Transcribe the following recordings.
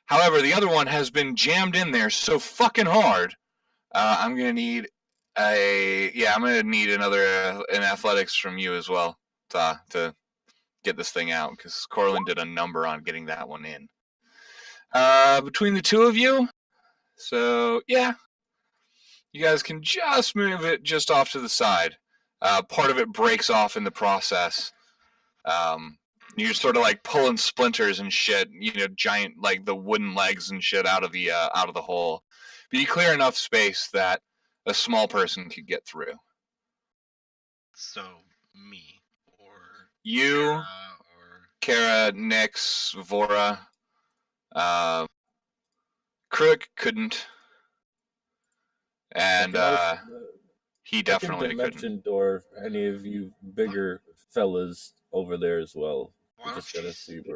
However, the other one has been jammed in there so fucking hard. I'm gonna need another an athletics from you as well to get this thing out, because Corlin did a number on getting that one in. Between the two of you, so yeah, you guys can just move it just off to the side. Part of it breaks off in the process. You're sort of like pulling splinters and shit, giant like the wooden legs and shit out of the hole. But you clear enough space that a small person could get through. So me or you, Kara, Nyx, Vora, Crook couldn't, and he definitely couldn't. Or any of you bigger fellas over there as well.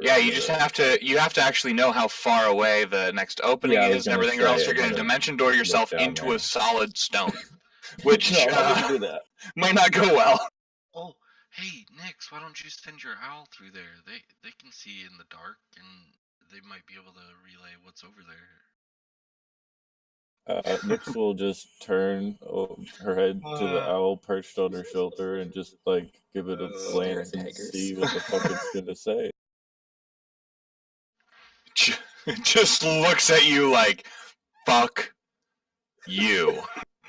Yeah, you just have to actually know how far away the next opening is and everything, or else you're going to dimension door yourself into a solid stone, which do that. might not go well. Oh, hey, Nyx, why don't you send your owl through there? They can see in the dark, and they might be able to relay what's over there. Nyx will just turn her head to the owl perched on her shoulder and just like give it a glance and see what the fuck it's gonna say. Just looks at you like, fuck you.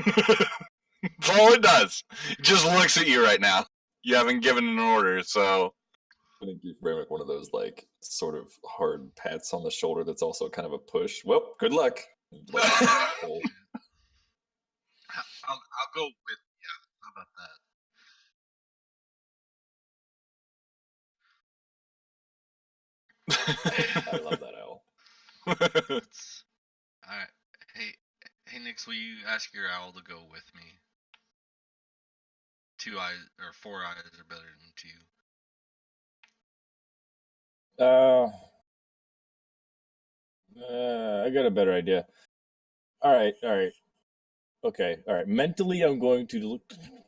That's all it does. It just looks at you right now. You haven't given an order, so... I'm going to give Ramic one of those, like, sort of hard pats on the shoulder that's also kind of a push. Well, good luck. I'll go with, how about that? I love that owl. Alright. Hey, Nyx, will you ask your owl to go with me? 2 eyes, or 4 eyes are better than 2. I got a better idea. Alright. Okay, alright. Mentally, I'm going to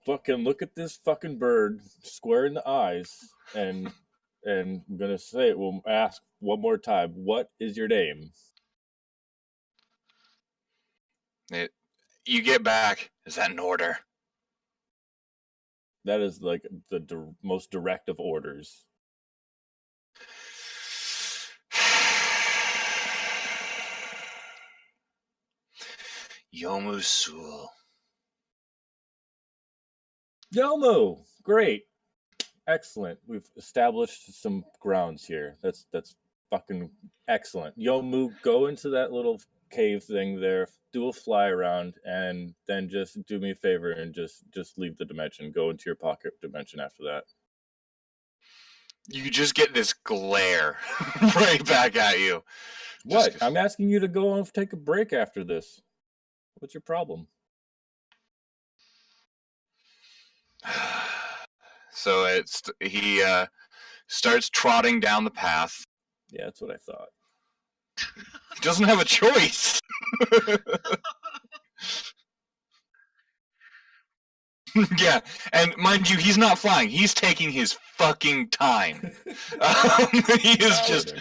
look at this fucking bird square in the eyes, and I'm gonna say it. We'll ask one more time. What is your name? You get back. Is that an order? That is like the most direct of orders. Yomu Sul. Yomu! Great. Excellent. We've established some grounds here. That's fucking excellent. Yomu, go into that little cave thing there, do a fly around, and then just do me a favor and just leave the dimension. Go into your pocket dimension after that. You just get this glare right back at you. What? I'm asking you to go and take a break after this. What's your problem? So he starts trotting down the path. Yeah, that's what I thought. He doesn't have a choice. Yeah, and mind you, he's not flying. He's taking his fucking time. He is just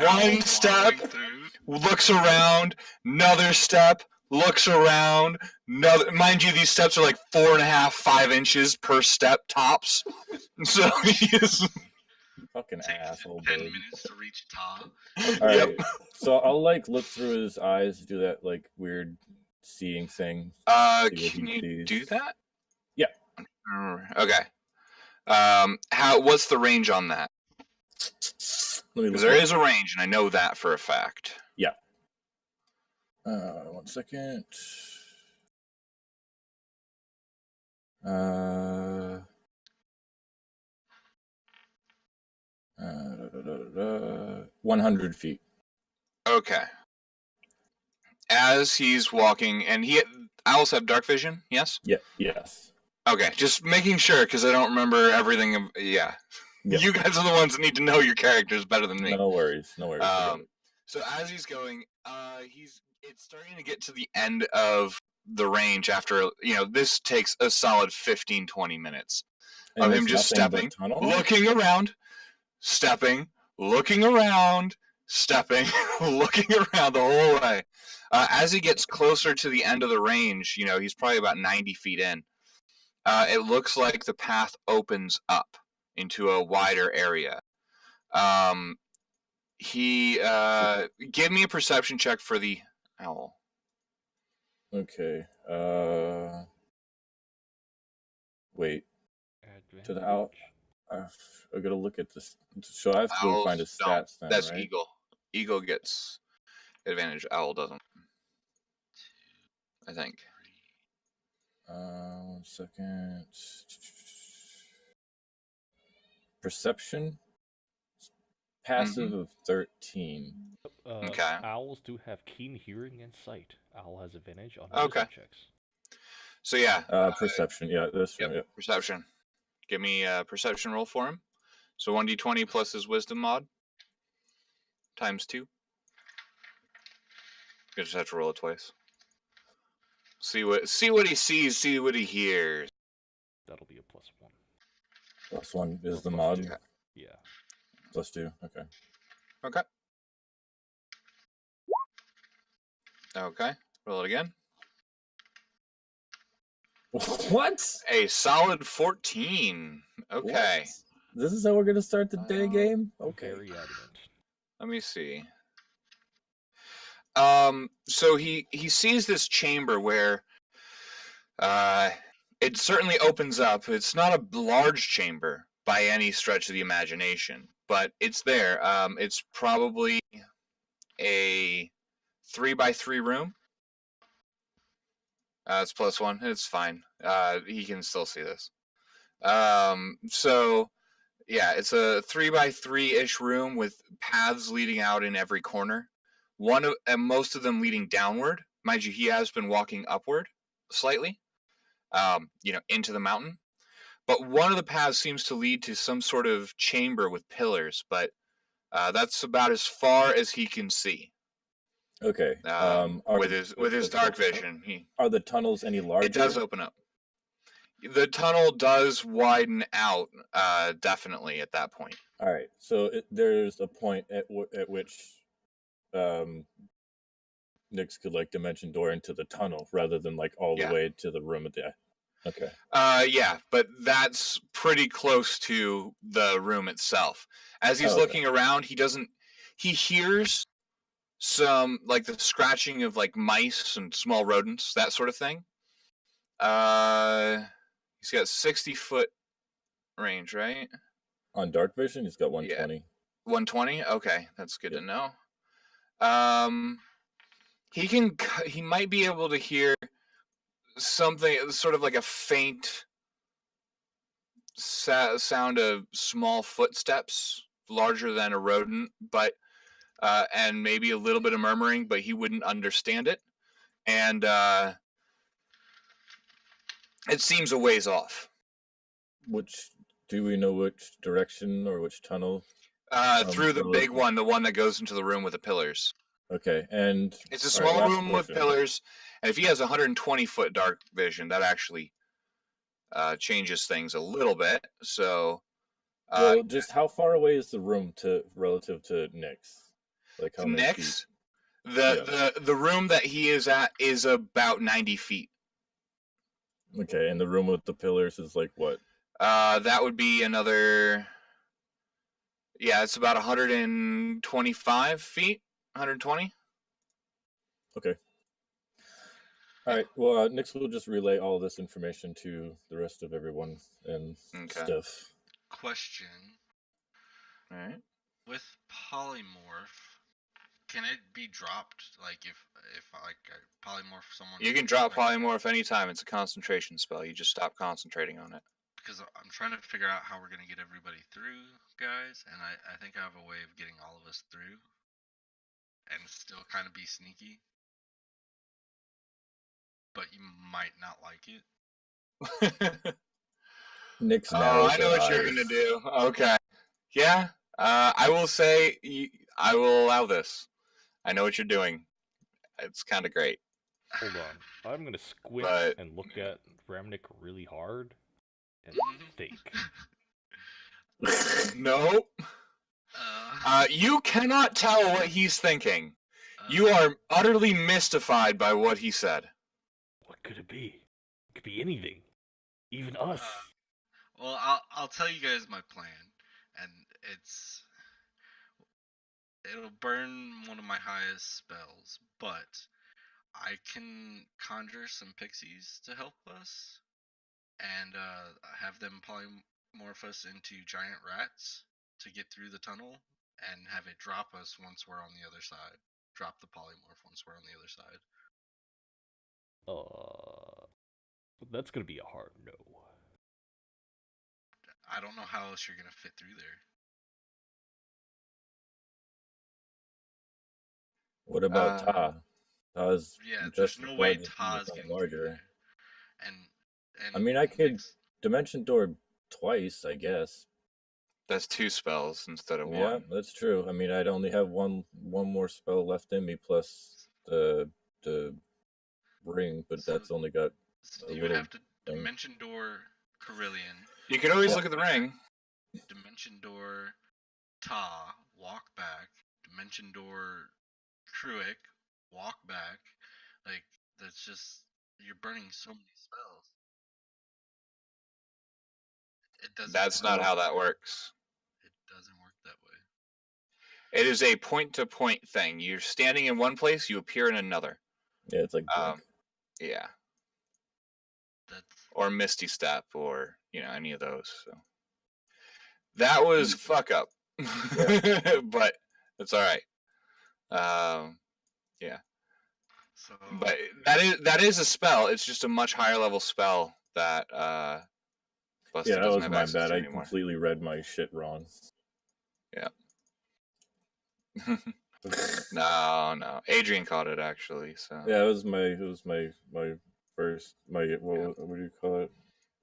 one step, looks around, another step, looks around. Mind you, these steps are like 4.5, 5 inches per step tops. So he is... Fucking asshole, 10 minutes to reach top. All right. So I'll like look through his eyes, do that like weird seeing thing. Can you do that? Yeah. Okay. What's the range on that? Because there is a range, and I know that for a fact. Yeah. 1 second. 100 feet. Okay. As he's walking, and owls have dark vision, yes? Yeah. Yes. Okay, just making sure, because I don't remember everything. Yeah. Yep. You guys are the ones that need to know your characters better than me. No worries. So as he's going, it's starting to get to the end of the range after, this takes a solid 15, 20 minutes of him just stepping, looking around, stepping, looking around, stepping, looking around the whole way. As he gets closer to the end of the range, he's probably about 90 feet in. It looks like the path opens up into a wider area. Give me a perception check for the owl. Okay. Wait. To the owl. I gotta look at this. So I have to go find his stats then, that's right? Eagle. Eagle gets advantage. Owl doesn't. I think. 1 second. Perception. Passive of 13. Okay. Owls do have keen hearing and sight. Owl has advantage on Okay. wisdom checks. So yeah. Perception. Yeah, that's right. Yep. Perception. Give me a perception roll for him. So 1d20 plus his wisdom mod. Times 2. You just have to roll it twice. See what he sees, see what he hears. That'll be a +1. +1 is the mod. Okay. Yeah. +2. Okay. Okay. Okay. Roll it again. What? A solid 14. Okay. What? This is how we're gonna start the day game? Okay. Very adamant. Let me see. So he sees this chamber where it certainly opens up. It's not a large chamber by any stretch of the imagination, but it's there. It's probably a 3x3 room. It's +1. It's fine. He can still see this. So yeah, it's a 3x3-ish room with paths leading out in every corner. Most of them leading downward. Mind you, he has been walking upward slightly, into the mountain. But one of the paths seems to lead to some sort of chamber with pillars, but that's about as far as he can see. Okay. With his dark vision, are the tunnels any larger? It does open up. The tunnel does widen out, definitely at that point. All right. So there's a point at which Nyx could dimension door into the tunnel rather than all the way to the room at the. Okay. Yeah, but that's pretty close to the room itself. As he's looking around, he hears some the scratching of mice and small rodents, that sort of thing. He's got 60-foot range, right? On dark vision, he's got 120. Yeah. 120? Okay, that's good to know. He might be able to hear something sort of like a faint sound of small footsteps, larger than a rodent, but and maybe a little bit of murmuring, but he wouldn't understand it. And it seems a ways off. Do we know which direction or which tunnel? Through the big one, the one that goes into the room with the pillars. Okay, and it's a small room with pillars, and if he has 120-foot dark vision, that actually changes things a little bit. So, just how far away is the room relative to Nyx? How many Nyx? feet? The room that he is at is about 90 feet. Okay, and the room with the pillars is what? That would be another. Yeah, it's about 125 feet. 120. Okay. All right. Well, Nyx will just relay all this information to the rest of everyone and stuff. Question. All right. With polymorph, can it be dropped? If I polymorph someone. You can drop polymorph anytime. It's a concentration spell. You just stop concentrating on it. Because I'm trying to figure out how we're gonna get everybody through, guys, and I think I have a way of getting all of us through. And still kind of be sneaky. But you might not like it. Nyx I know what you're going to do. Okay. Yeah. I will say, I will allow this. I know what you're doing. It's kind of great. Hold on. I'm going to squint and look at Ramnik really hard and think. Nope. You cannot tell what he's thinking. You are utterly mystified by what he said. What could it be? It could be anything. Even us. Well, I'll tell you guys my plan, and it'll burn one of my highest spells, but I can conjure some pixies to help us, and have them polymorph us into giant rats to get through the tunnel, and have it drop us once we're on the other side. Drop the polymorph once we're on the other side. That's gonna be a hard no. I don't know how else you're gonna fit through there. What about Ta? Ta's Yeah, just there's no way just Ta's become getting larger. through there. And I mean, I could Nick's- dimension door twice, I guess. That's 2 spells instead of Yeah, 1. that's true. I mean, I'd only have one more spell left in me plus the ring, but So- that's only got So a you would little have to thing. dimension door Carillion, You could always Yeah. look at the ring. dimension door Ta, walk back, dimension door Kruik, walk back. Like, that's just, you're burning so many spells. It doesn't. That's not how that works. It doesn't work that way. It is a point-to-point thing. You're standing in one place, you appear in another. Yeah, it's like blink. Yeah. That's Or Misty Step, or any of those. So that was fuck up, but it's all right. Yeah. so. But that is a spell. It's just a much higher level spell that Buster Yeah, that doesn't was have my access bad. to I anymore. completely read my shit wrong. No. Adrian caught it actually. So Yeah, it was my first what do you call it?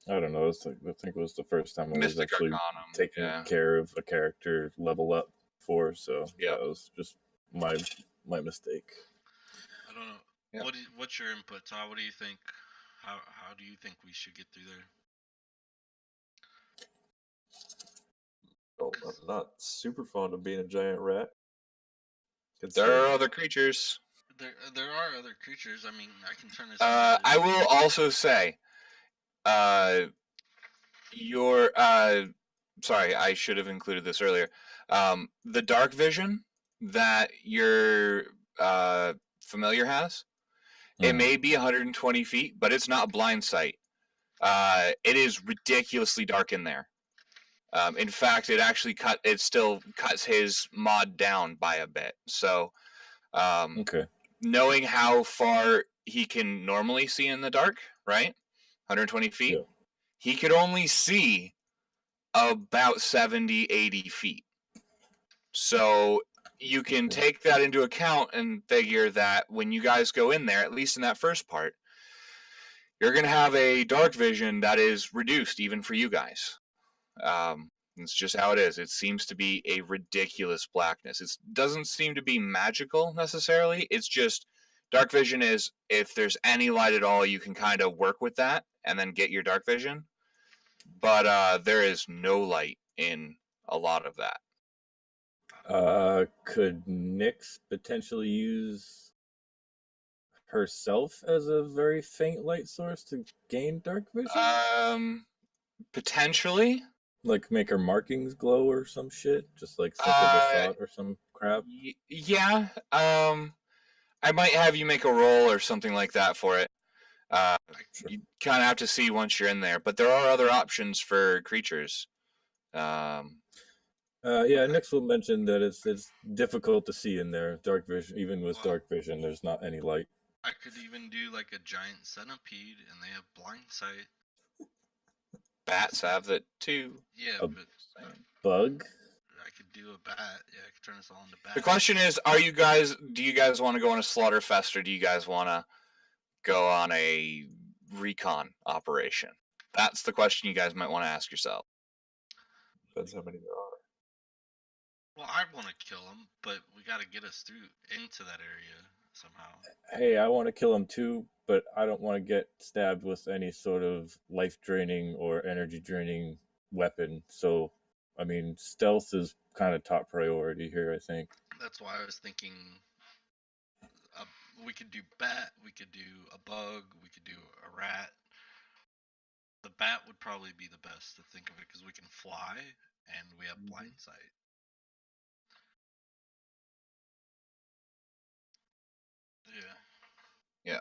I don't know. It's like, I think it was the first time I was Mystic actually Arcanum. taking Yeah. care of a character level up for. So Yep. that was just my mistake. I don't know. Yep. What's your input, Todd? What do you think? How do you think we should get through there? Well, I'm not super fond of being a giant rat. There are other creatures. There are other creatures. I mean, I can turn this. I will also say, sorry, I should have included this earlier. The dark vision that your familiar has, it may be 120 feet, but it's not blind sight. It is ridiculously dark in there. In fact, it still cuts his mod down by a bit. So, Okay. knowing how far he can normally see in the dark, right? 120 feet. Yeah. He could only see about 70, 80 feet. So you can take that into account and figure that when you guys go in there, at least in that first part, you're going to have a dark vision that is reduced even for you guys. It's just how it is. It seems to be a ridiculous blackness. It doesn't seem to be magical necessarily. It's just dark vision is if there's any light at all, you can kind of work with that and then get your dark vision. But there is no light in a lot of that. Could Nyx potentially use herself as a very faint light source to gain dark vision? Potentially. Like make her markings glow or some shit? Just like think of a thought or some crap? Yeah. I might have you make a roll or something like that for it. Sure. You kind of have to see once you're in there, but there are other options for creatures. Yeah, Nyx will mention that it's difficult to see in there. Dark vision, even with dark vision, there's not any light. I could even do like a giant centipede, and they have blind sight. Bats have that too. Yeah, A but bug? I could do a bat. Yeah, I could turn us all into bats. The question is, do you guys want to go on a slaughterfest, or do you guys want to go on a recon operation? That's the question you guys might want to ask yourself. Depends how many there are. Well, I want to kill them, but we got to get us through into that area somehow. Hey, I want to kill him too, but I don't want to get stabbed with any sort of life draining or energy draining weapon. So I mean, stealth is kind of top priority here, I think. That's why I was thinking we could do bat, we could do a bug, we could do a rat. The bat would probably be the best to think of it because we can fly and we have blind sight. Yeah. Yeah.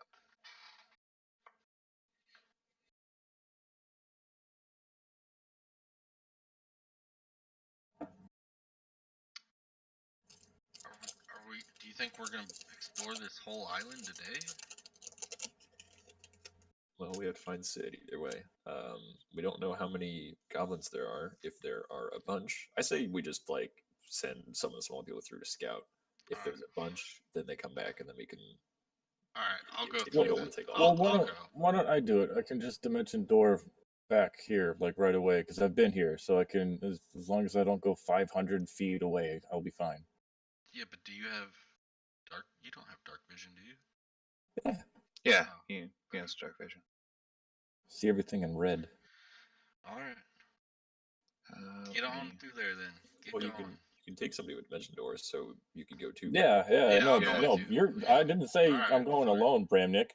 Are we? Do you think we're gonna explore this whole island today? Well, we have to find Sid either way. We don't know how many goblins there are. If there are a bunch, I say we just like send some of the small people through to scout. If there's a bunch, then they come back and then we can. All right, I'll go Well, through. we'll take all. Well, I'll go. why don't I do it? I can just dimension door back here, like right away, because I've been here, so I can, as long as I don't go 500 feet away, I'll be fine. Yeah, but do you have dark? You don't have dark vision, do you? Yeah, Oh. he has dark vision. See everything in red. All right. Get on through there then. Get Well, going. you can take somebody with dimension doors, so you can go too. Yeah, I'll go no. with you. You're. I didn't say All right, I'm going sorry. alone, Bramnick.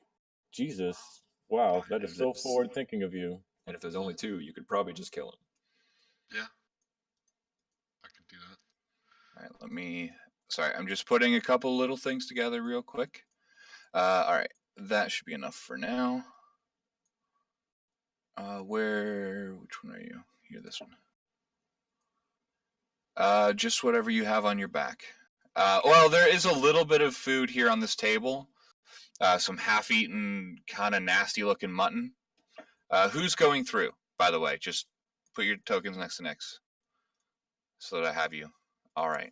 Jesus, wow, that is And so it's- forward thinking of you. And if there's only two, you could probably just kill him. Yeah. I could do that. All right, sorry, I'm just putting a couple little things together real quick. All right, that should be enough for now. Which one are you? You're this one. Just whatever you have on your back. Well, there is a little bit of food here on this table. Some half-eaten, kind of nasty-looking mutton. Who's going through, by the way? Just put your tokens next to Nick's, so that I have you. All right.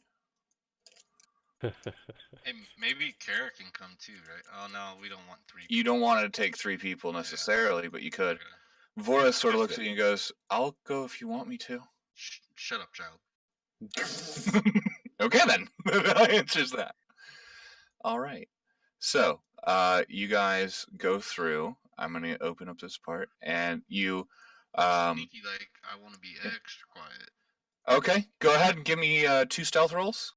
Hey, maybe Kara can come too, right? Oh no, we don't want 3. You don't want to take 3 people necessarily, but you could. Voris sort of looks at you and goes, "I'll go if you want me to." Shut up, child. Okay then. That answers that. All right. So, you guys go through. I'm going to open up this part, and you. Sneaky, like I want to be extra quiet. Okay, go ahead and give me 2 stealth rolls.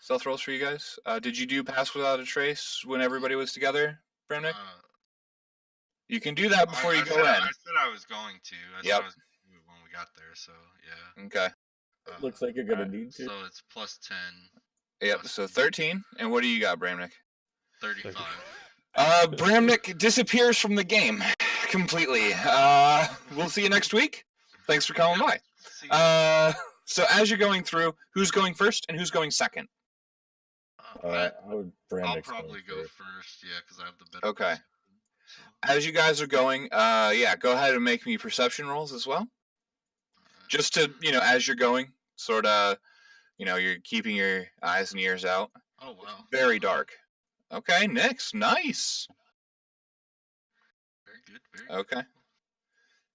Stealth rolls for you guys. Did you do pass without a trace when everybody was together, Bramnick? You can do that before you go in. I said I was going to. I said I was going to when we got there, so yeah. Okay. Looks like you're gonna need to. So it's plus 10. Yep. So 13. And what do you got, Bramnick? 35. Bramnick disappears from the game completely. We'll see you next week. Thanks for coming by. So as you're going through, who's going first and who's going second? I would. I'll probably go first, yeah, because I have the better. Okay. As you guys are going, yeah, go ahead and make me perception rolls as well. Just to, as you're going, sort of, you're keeping your eyes and ears out. Oh, wow. It's very dark. Okay, next. Nice. Very good, very good. Okay.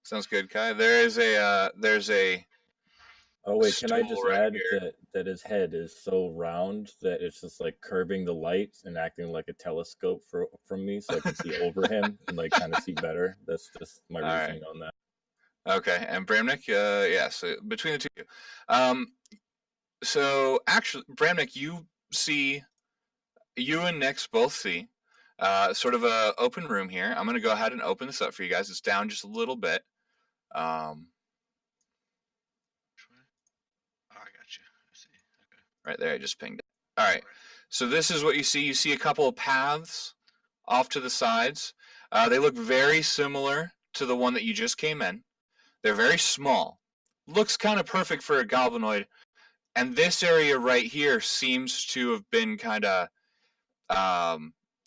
Sounds good, Kai. There's a Oh wait, can I just stool right add here. that his head is so round that it's just like curving the light and acting like a telescope from me, so I can see over him and like kind of see better. That's just my reasoning on that. Okay, and Bramnick, yeah, so between the two of you. So actually, Bramnick, you and Nix both see sort of a open room here. I'm going to go ahead and open this up for you guys. It's down just a little bit. I got you. I see. Okay. Right there, I just pinged it. All right, so this is what you see. You see a couple of paths off to the sides. They look very similar to the one that you just came in. They're very small. Looks kind of perfect for a goblinoid. And this area right here seems to have been kind of,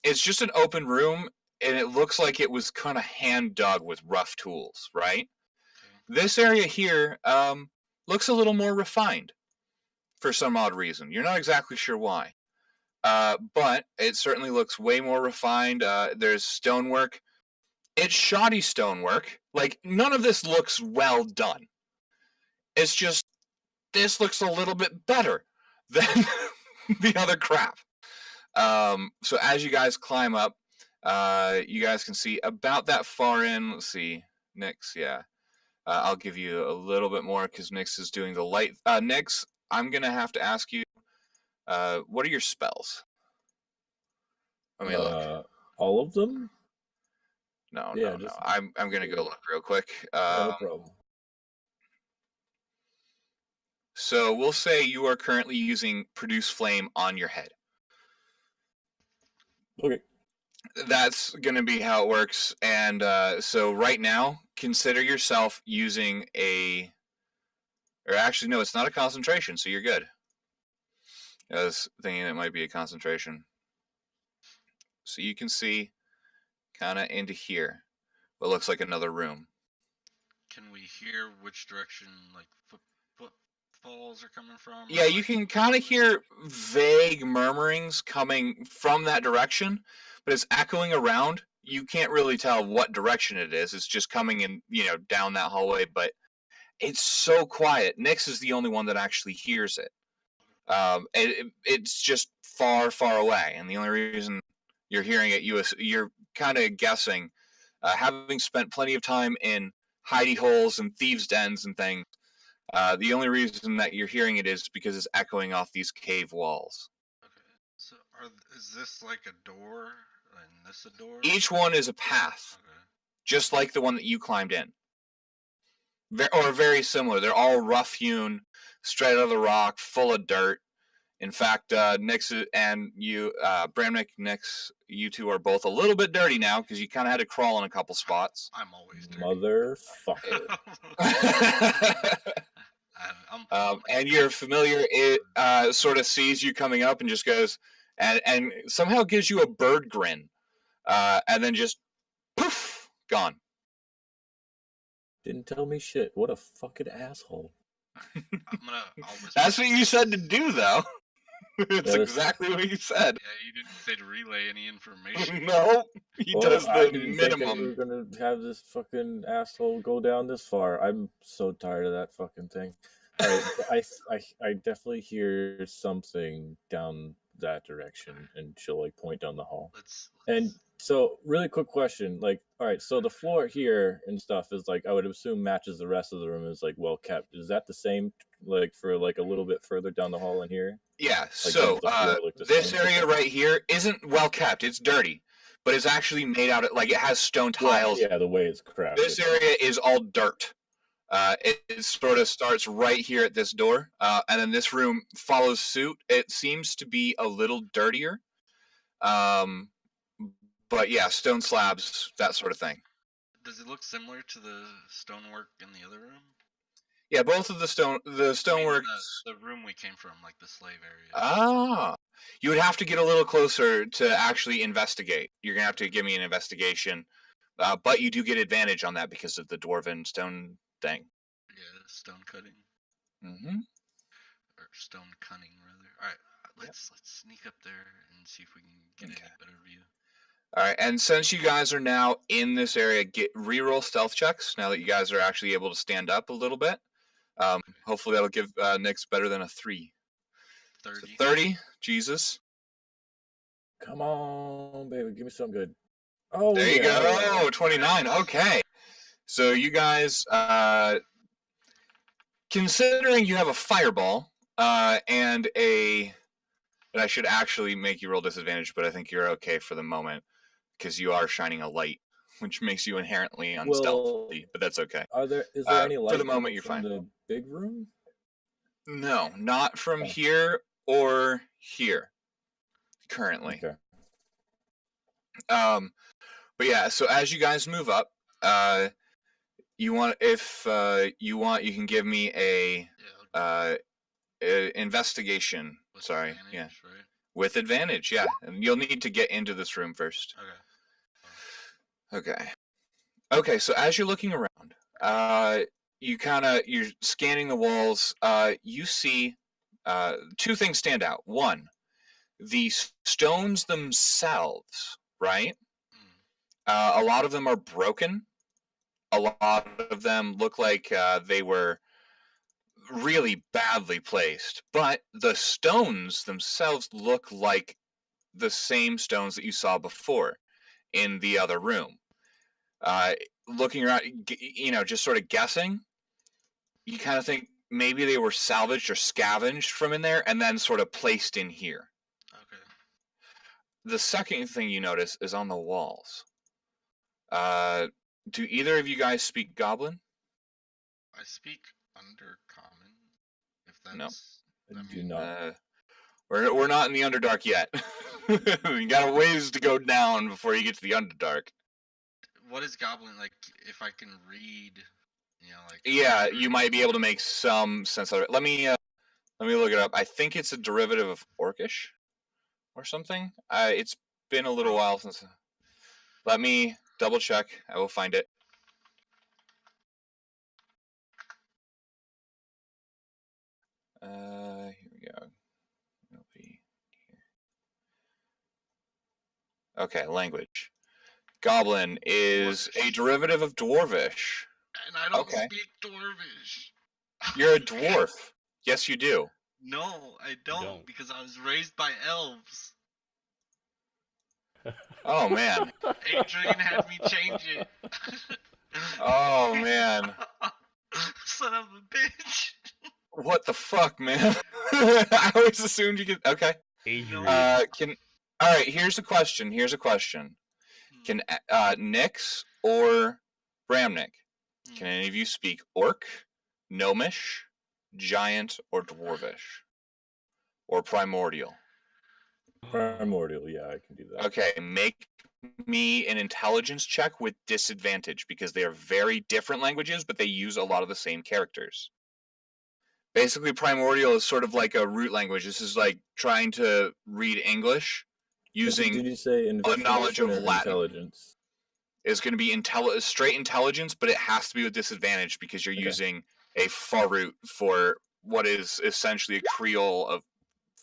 it's just an open room, and it looks like it was kind of hand dug with rough tools, right? Okay. This area here looks a little more refined for some odd reason. You're not exactly sure why. But it certainly looks way more refined. There's stonework. It's shoddy stonework. Like, none of this looks well done. It's just, this looks a little bit better than the other crap. So as you guys climb up, you guys can see about that far in. Let's see, Nix, yeah. I'll give you a little bit more because Nyx is doing the light. Nyx, I'm gonna have to ask you, what are your spells? Let me look. All of them? No. Just, I'm gonna go look real quick. no problem. So we'll say you are currently using Produce Flame on your head. Okay. That's going to be how it works. And so right now, consider yourself using a... Or actually, no, it's not a concentration, so you're good. I was thinking it might be a concentration. So you can see kind of into here what looks like another room. Can we hear which direction, like, footfalls are coming from? Yeah, you can kind of hear vague murmurings coming from that direction, but it's echoing around. You can't really tell what direction it is. It's just coming in, down that hallway, but it's so quiet. Nyx is the only one that actually hears it. It's just far, far away, and the only reason you're hearing it, you're kind of guessing, having spent plenty of time in hidey holes and thieves' dens and things. The only reason that you're hearing it is because it's echoing off these cave walls. Okay. So is this like a door? And this a door? Each one is a path, just like the one that you climbed in. Or very similar. They're all rough-hewn, straight out of the rock, full of dirt. In fact, Nyx and you, Bramnik, Nyx, you two are both a little bit dirty now because you kind of had to crawl in a couple spots. I'm always dirty. Motherfucker. And your familiar, it sort of sees you coming up and just goes, and somehow gives you a bird grin, and then just poof, gone. Didn't tell me shit. What a fucking asshole. That's what you said to do, though. It's Yes. exactly what you said. Yeah, you didn't say to relay any information. No, he does the minimum. We're gonna have this fucking asshole go down this far. I'm so tired of that fucking thing. All right, I definitely hear something down that direction, and she'll like point down the hall. And so, really quick question, like, all right, so the floor here and stuff is like, I would assume matches the rest of the room, is like well kept. Is that the same, like for like a little bit further down the hall in here? Yeah. Like, So this area right here isn't well kept. It's dirty, but it's actually made out of, like, it has stone tiles. Yeah, the way it's crafted. This area is all dirt. It sort of starts right here at this door, and then this room follows suit. It seems to be a little dirtier, but yeah, stone slabs, that sort of thing. Does it look similar to the stonework in the other room? Yeah, both of the stonework. The room we came from, like the slave area. Ah, you would have to get a little closer to actually investigate. You're gonna have to give me an investigation, but you do get advantage on that because of the dwarven stone thing. Yeah, stone cutting. Mm-hmm. Or stone cunning, rather. All right, let's sneak up there and see if we can get a better view. All right, and since you guys are now in this area, reroll stealth checks. Now that you guys are actually able to stand up a little bit, hopefully that'll give Nyx better than a 3. 30. So 30. Jesus. Come on, baby, give me something good. Oh, there you go. Oh, 29. Okay. So you guys, considering you have a fireball and and I should actually make you roll disadvantage, but I think you're okay for the moment because you are shining a light, which makes you inherently unstealthy. But that's okay. Is there any light for the moment? You're fine. The big room? No, not from here or here. Currently. Okay. But yeah, so as you guys move up, you can give me a investigation. With Sorry, advantage, yeah, right? with advantage, yeah, and you'll need to get into this room first. Okay. So as you're looking around, you're scanning the walls. You see, 2 things stand out. One, the stones themselves, right? A lot of them are broken. A lot of them look like they were really badly placed, but the stones themselves look like the same stones that you saw before in the other room. looking around, just sort of guessing, you kind of think maybe they were salvaged or scavenged from in there and then sort of placed in here. Okay. The second thing you notice is on the walls. Do either of you guys speak Goblin? I speak Undercommon. If No. that's. I do not. We're not in the Underdark yet. You got a ways to go down before you get to the Underdark. What is Goblin like? If I can read, like. Yeah, you might be able to make some sense of it. Let me look it up. I think it's a derivative of Orcish or something. It's been a little while since. Let me double check. I will find it. Here we go. It'll be here. Okay, language. Goblin is a derivative of Dwarvish. And I don't speak Dwarvish. You're a dwarf. Yes, you do. No, I don't, because I was raised by elves. Oh, man. Adrian had me change it. Oh, man. Son of a bitch. What the fuck, man? I always assumed you could. Okay. Adrian. All right, here's a question. Can Nyx or Bramnik, can any of you speak Orc, Gnomish, Giant, or Dwarvish? Or Primordial? Primordial, yeah, I can do that. Okay, make me an intelligence check with disadvantage, because they are very different languages, but they use a lot of the same characters. Basically, Primordial is sort of like a root language. This is like trying to read English using Did you say a knowledge of or Latin. Intelligence? Is going to be straight intelligence, but it has to be with disadvantage because you're using a Farut for what is essentially a Creole of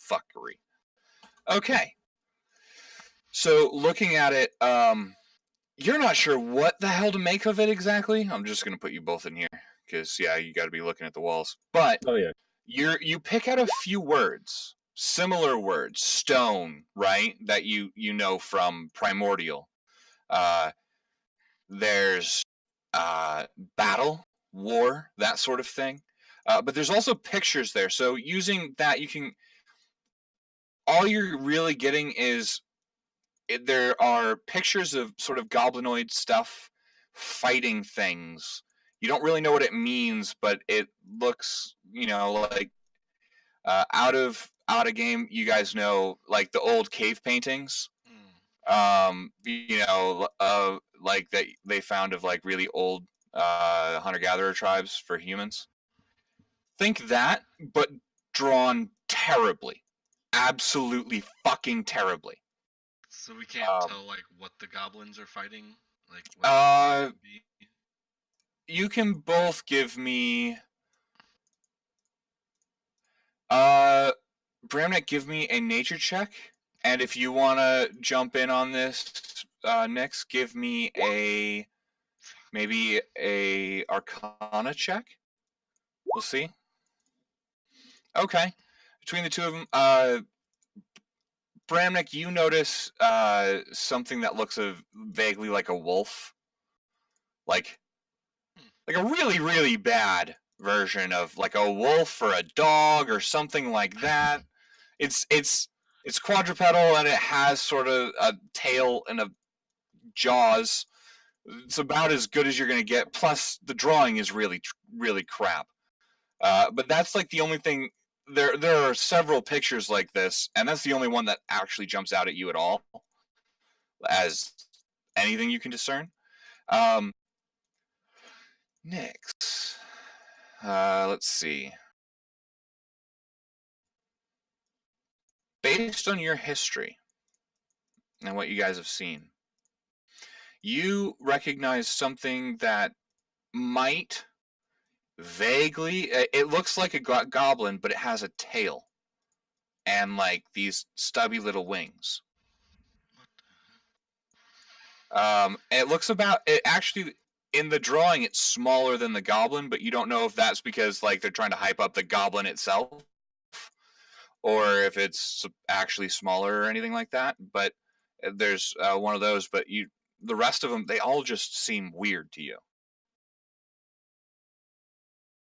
fuckery. Okay. So looking at it, you're not sure what the hell to make of it exactly. I'm just going to put you both in here because, yeah, you got to be looking at the walls. But you pick out a few words, similar words, stone, right, that you know from Primordial. There's battle, war, that sort of thing. But there's also pictures there. So using that, you can. All you're really getting is there are pictures of sort of goblinoid stuff fighting things. You don't really know what it means, but it looks, like out of game. You guys know, like the old cave paintings. Like that they found of like really old hunter-gatherer tribes for humans. Think that, but drawn terribly. Absolutely fucking terribly. So we can't tell like what the goblins are fighting? Like what you can both give me Bramnik, give me a nature check. And if you want to jump in on this, next, give me maybe a Arcana check. We'll see. Okay. Between the two of them, Bramnik, you notice something that looks vaguely like a wolf. Like a really, really bad version of like a wolf or a dog or something like that. It's quadrupedal and it has sort of a tail and a jaws. It's about as good as you're going to get. Plus, the drawing is really, really crap. But that's like the only thing. There are several pictures like this, and that's the only one that actually jumps out at you at all, as anything you can discern. Next, let's see. Based on your history and what you guys have seen, you recognize something that might vaguely. It looks like a goblin, but it has a tail and like these stubby little wings. It looks about. It actually. In the drawing, it's smaller than the goblin, but you don't know if that's because like they're trying to hype up the goblin itself, or if it's actually smaller or anything like that. But there's one of those. But the rest of them, they all just seem weird to you.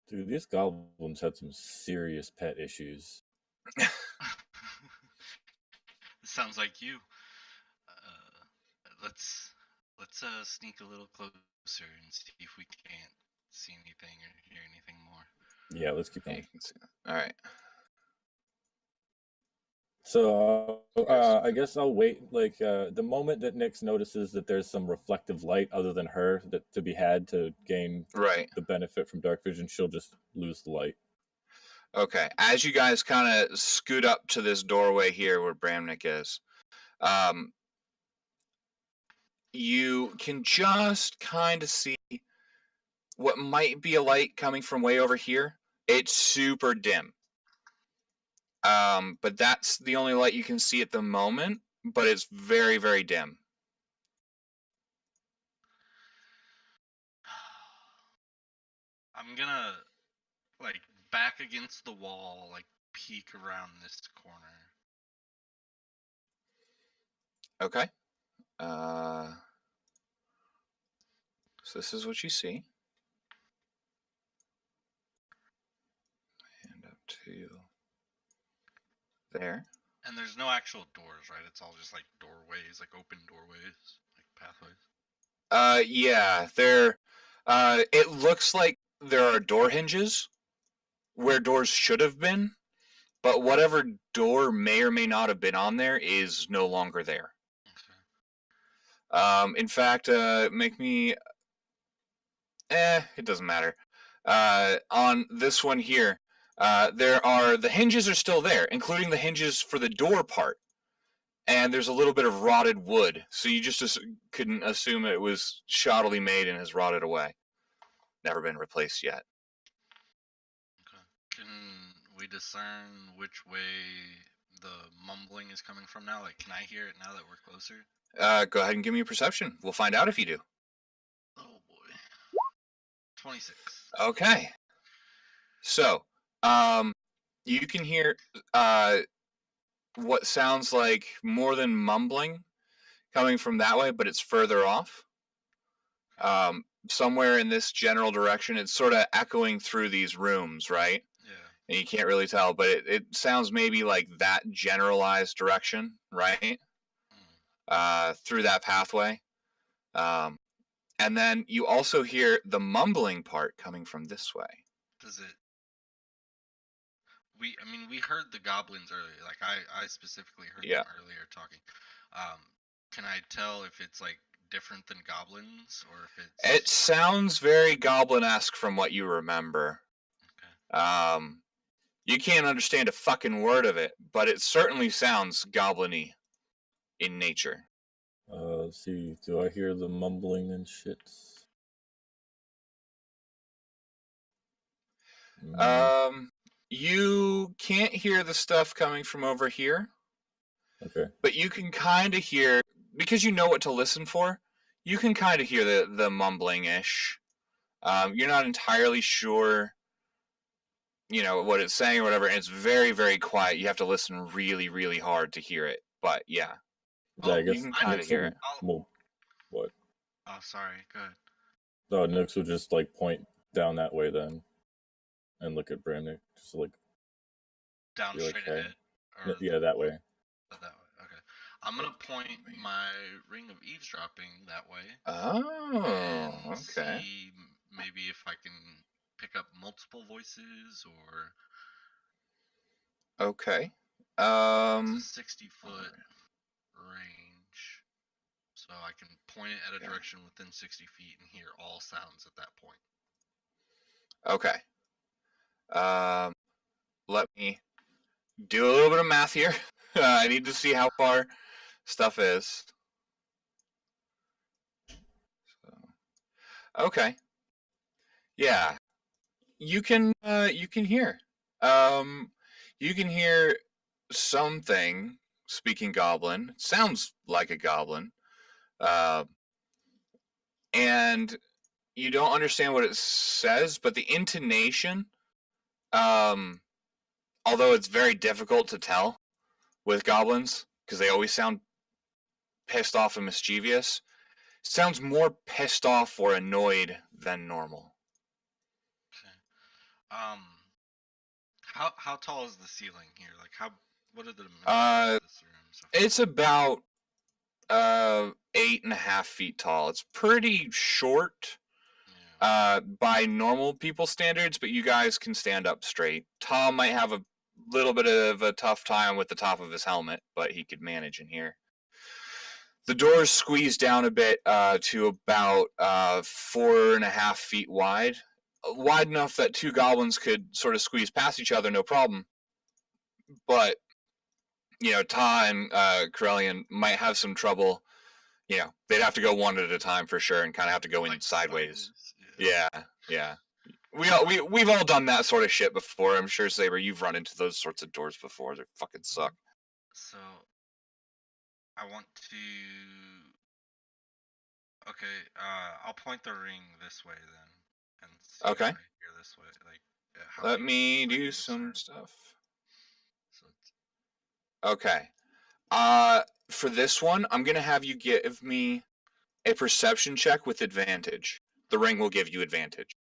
Dude, these goblins had some serious pet issues. Sounds like you. Let's sneak a little closer and see if we can't see anything or hear anything more. Yeah, let's keep Yeah, going. you can see that. All right. So I guess I'll wait. Like the moment that Nyx notices that there's some reflective light other than her that to be had to gain Right. the benefit from dark vision, she'll just lose the light. Okay. As you guys kind of scoot up to this doorway here where Bramnik is, you can just kind of see what might be a light coming from way over here. It's super dim. But that's the only light you can see at the moment, but it's very, very dim. I'm gonna like back against the wall, like peek around this corner. Okay. So this is what you see. And up to there. And there's no actual doors, right? It's all just like doorways, like open doorways, like pathways. Yeah, there. It looks like there are door hinges where doors should have been, but whatever door may or may not have been on there is no longer there. Okay. In fact, make me. It doesn't matter. On this one here, the hinges are still there, including the hinges for the door part. And there's a little bit of rotted wood, so you just couldn't assume it was shoddily made and has rotted away. Never been replaced yet. Okay. Can we discern which way the mumbling is coming from now? Like, can I hear it now that we're closer? Go ahead and give me a perception. We'll find out if you do. Oh boy. 26. Okay. So, you can hear what sounds like more than mumbling coming from that way, but it's further off. Somewhere in this general direction, it's sort of echoing through these rooms, right? Yeah. And you can't really tell, but it sounds maybe like that generalized direction, right? Through that pathway. And then you also hear the mumbling part coming from this way. Does it? We heard the goblins earlier. Like I specifically heard them earlier talking. Can I tell if it's like different than goblins or if it's? It sounds very goblin-esque from what you remember. Okay. You can't understand a fucking word of it, but it certainly sounds goblin-y in nature. Let's see. Do I hear the mumbling and shit? You can't hear the stuff coming from over here. Okay. But you can kind of hear, because you know what to listen for, you can kind of hear the mumbling-ish. You're not entirely sure, what it's saying or whatever, and it's very, very quiet. You have to listen really, really hard to hear it. But yeah, I guess you can kind of hear it. Well, what? Oh, sorry. Good. Oh, Nyx will just like point down that way then, and look at Bramnik, just like down straight ahead. Or yeah, that way. That way. Okay. I'm gonna point my ring of eavesdropping that way. Oh, and okay. See maybe if I can pick up multiple voices or. Okay. It's a 60-foot range, so I can point it at a direction within 60 feet and hear all sounds at that point. Okay. Let me do a little bit of math here. I need to see how far stuff is. So, okay. Yeah. You can hear. You can hear something speaking goblin. It sounds like a goblin. And you don't understand what it says, but the intonation, although it's very difficult to tell with goblins because they always sound pissed off and mischievous, sounds more pissed off or annoyed than normal. Okay. How tall is the ceiling here? Like what are the dimensions Uh, of this room so far? It's about 8.5 feet tall. It's pretty short Yeah. by normal people standards, but you guys can stand up straight. Tom might have a little bit of a tough time with the top of his helmet, but he could manage in here. The doors squeeze down a bit to about 4.5 feet wide. Wide enough that two goblins could sort of squeeze past each other, no problem. But, Ta and Corellian might have some trouble. They'd have to go one at a time for sure and kind of have to go in Like sideways. Yeah. Yeah. We've all done that sort of shit before. I'm sure, Saber, you've run into those sorts of doors before. They fucking suck. So I want to. Okay, I'll point the ring this way then, and see Okay. if I hear this way. Like, how Let big me I do can some discern. stuff. So it's, Okay. For this one, I'm gonna have you give me a perception check with advantage. The ring will give you advantage.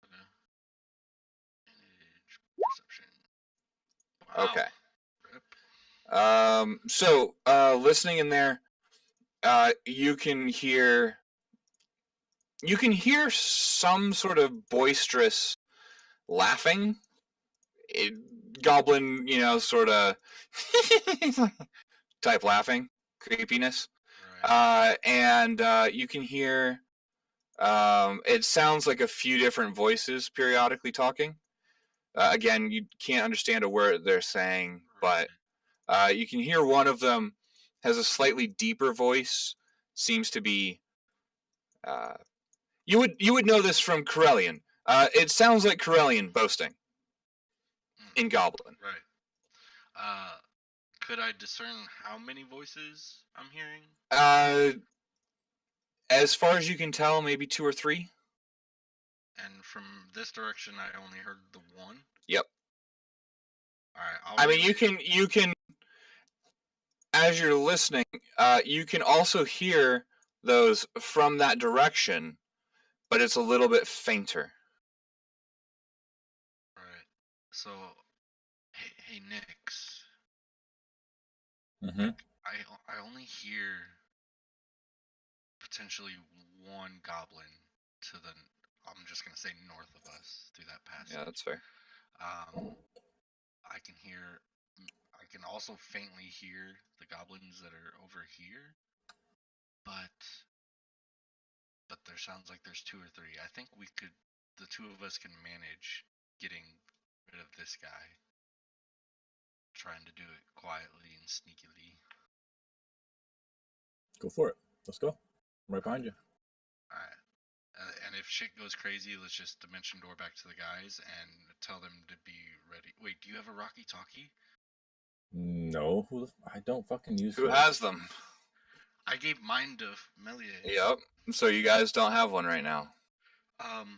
okay. Manage perception. Wow. Okay. Rip. So listening in there, you can hear some sort of boisterous laughing. Goblin, sort of type laughing, creepiness. Right. And you can hear, it sounds like a few different voices periodically talking. Again, you can't understand a word they're saying, but you can hear one of them has a slightly deeper voice. Seems to be. You would know this from Corellian. It sounds like Corellian boasting in Goblin. Right. Could I discern how many voices I'm hearing? As far as you can tell, maybe 2 or 3. And from this direction, I only heard the one. Yep. All right. I mean, you can, as you're listening, you can also hear those from that direction, but it's a little bit fainter. Right. So, hey, Nix. Mm-hmm. I only hear potentially one goblin to the. I'm just gonna say north of us through that passage. Yeah, that's fair. I can hear. I can also faintly hear the goblins that are over here, but there sounds like there's 2 or 3. I think the 2 of us can manage getting rid of this guy. Trying to do it quietly and sneakily. Go for it. Let's go. I'm right behind you. Alright. And if shit goes crazy, let's just dimension door back to the guys and tell them to be ready. Wait, do you have a Rocky Talkie? No, I don't fucking use Who those. has them? I gave mine to Melier. Yep. So you guys don't have one right now. Can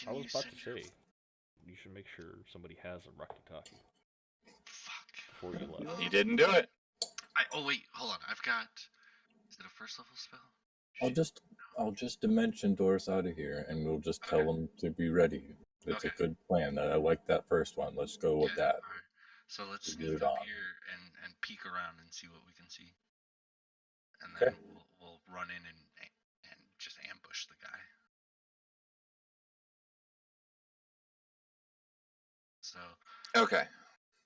I was you about send to say, you should make sure somebody has a Rocky-Talkie Fuck. before you left. You didn't do it. Oh wait, hold on. I've got. Is it a first level spell? I'll just dimension doors out of here, and we'll just tell them to be ready. It's a good plan. I like that first one. Let's go with that. Alright. So let's Get sneak it up on. here and peek around and see what we can see. And then we'll run in and just ambush the guy. So Okay.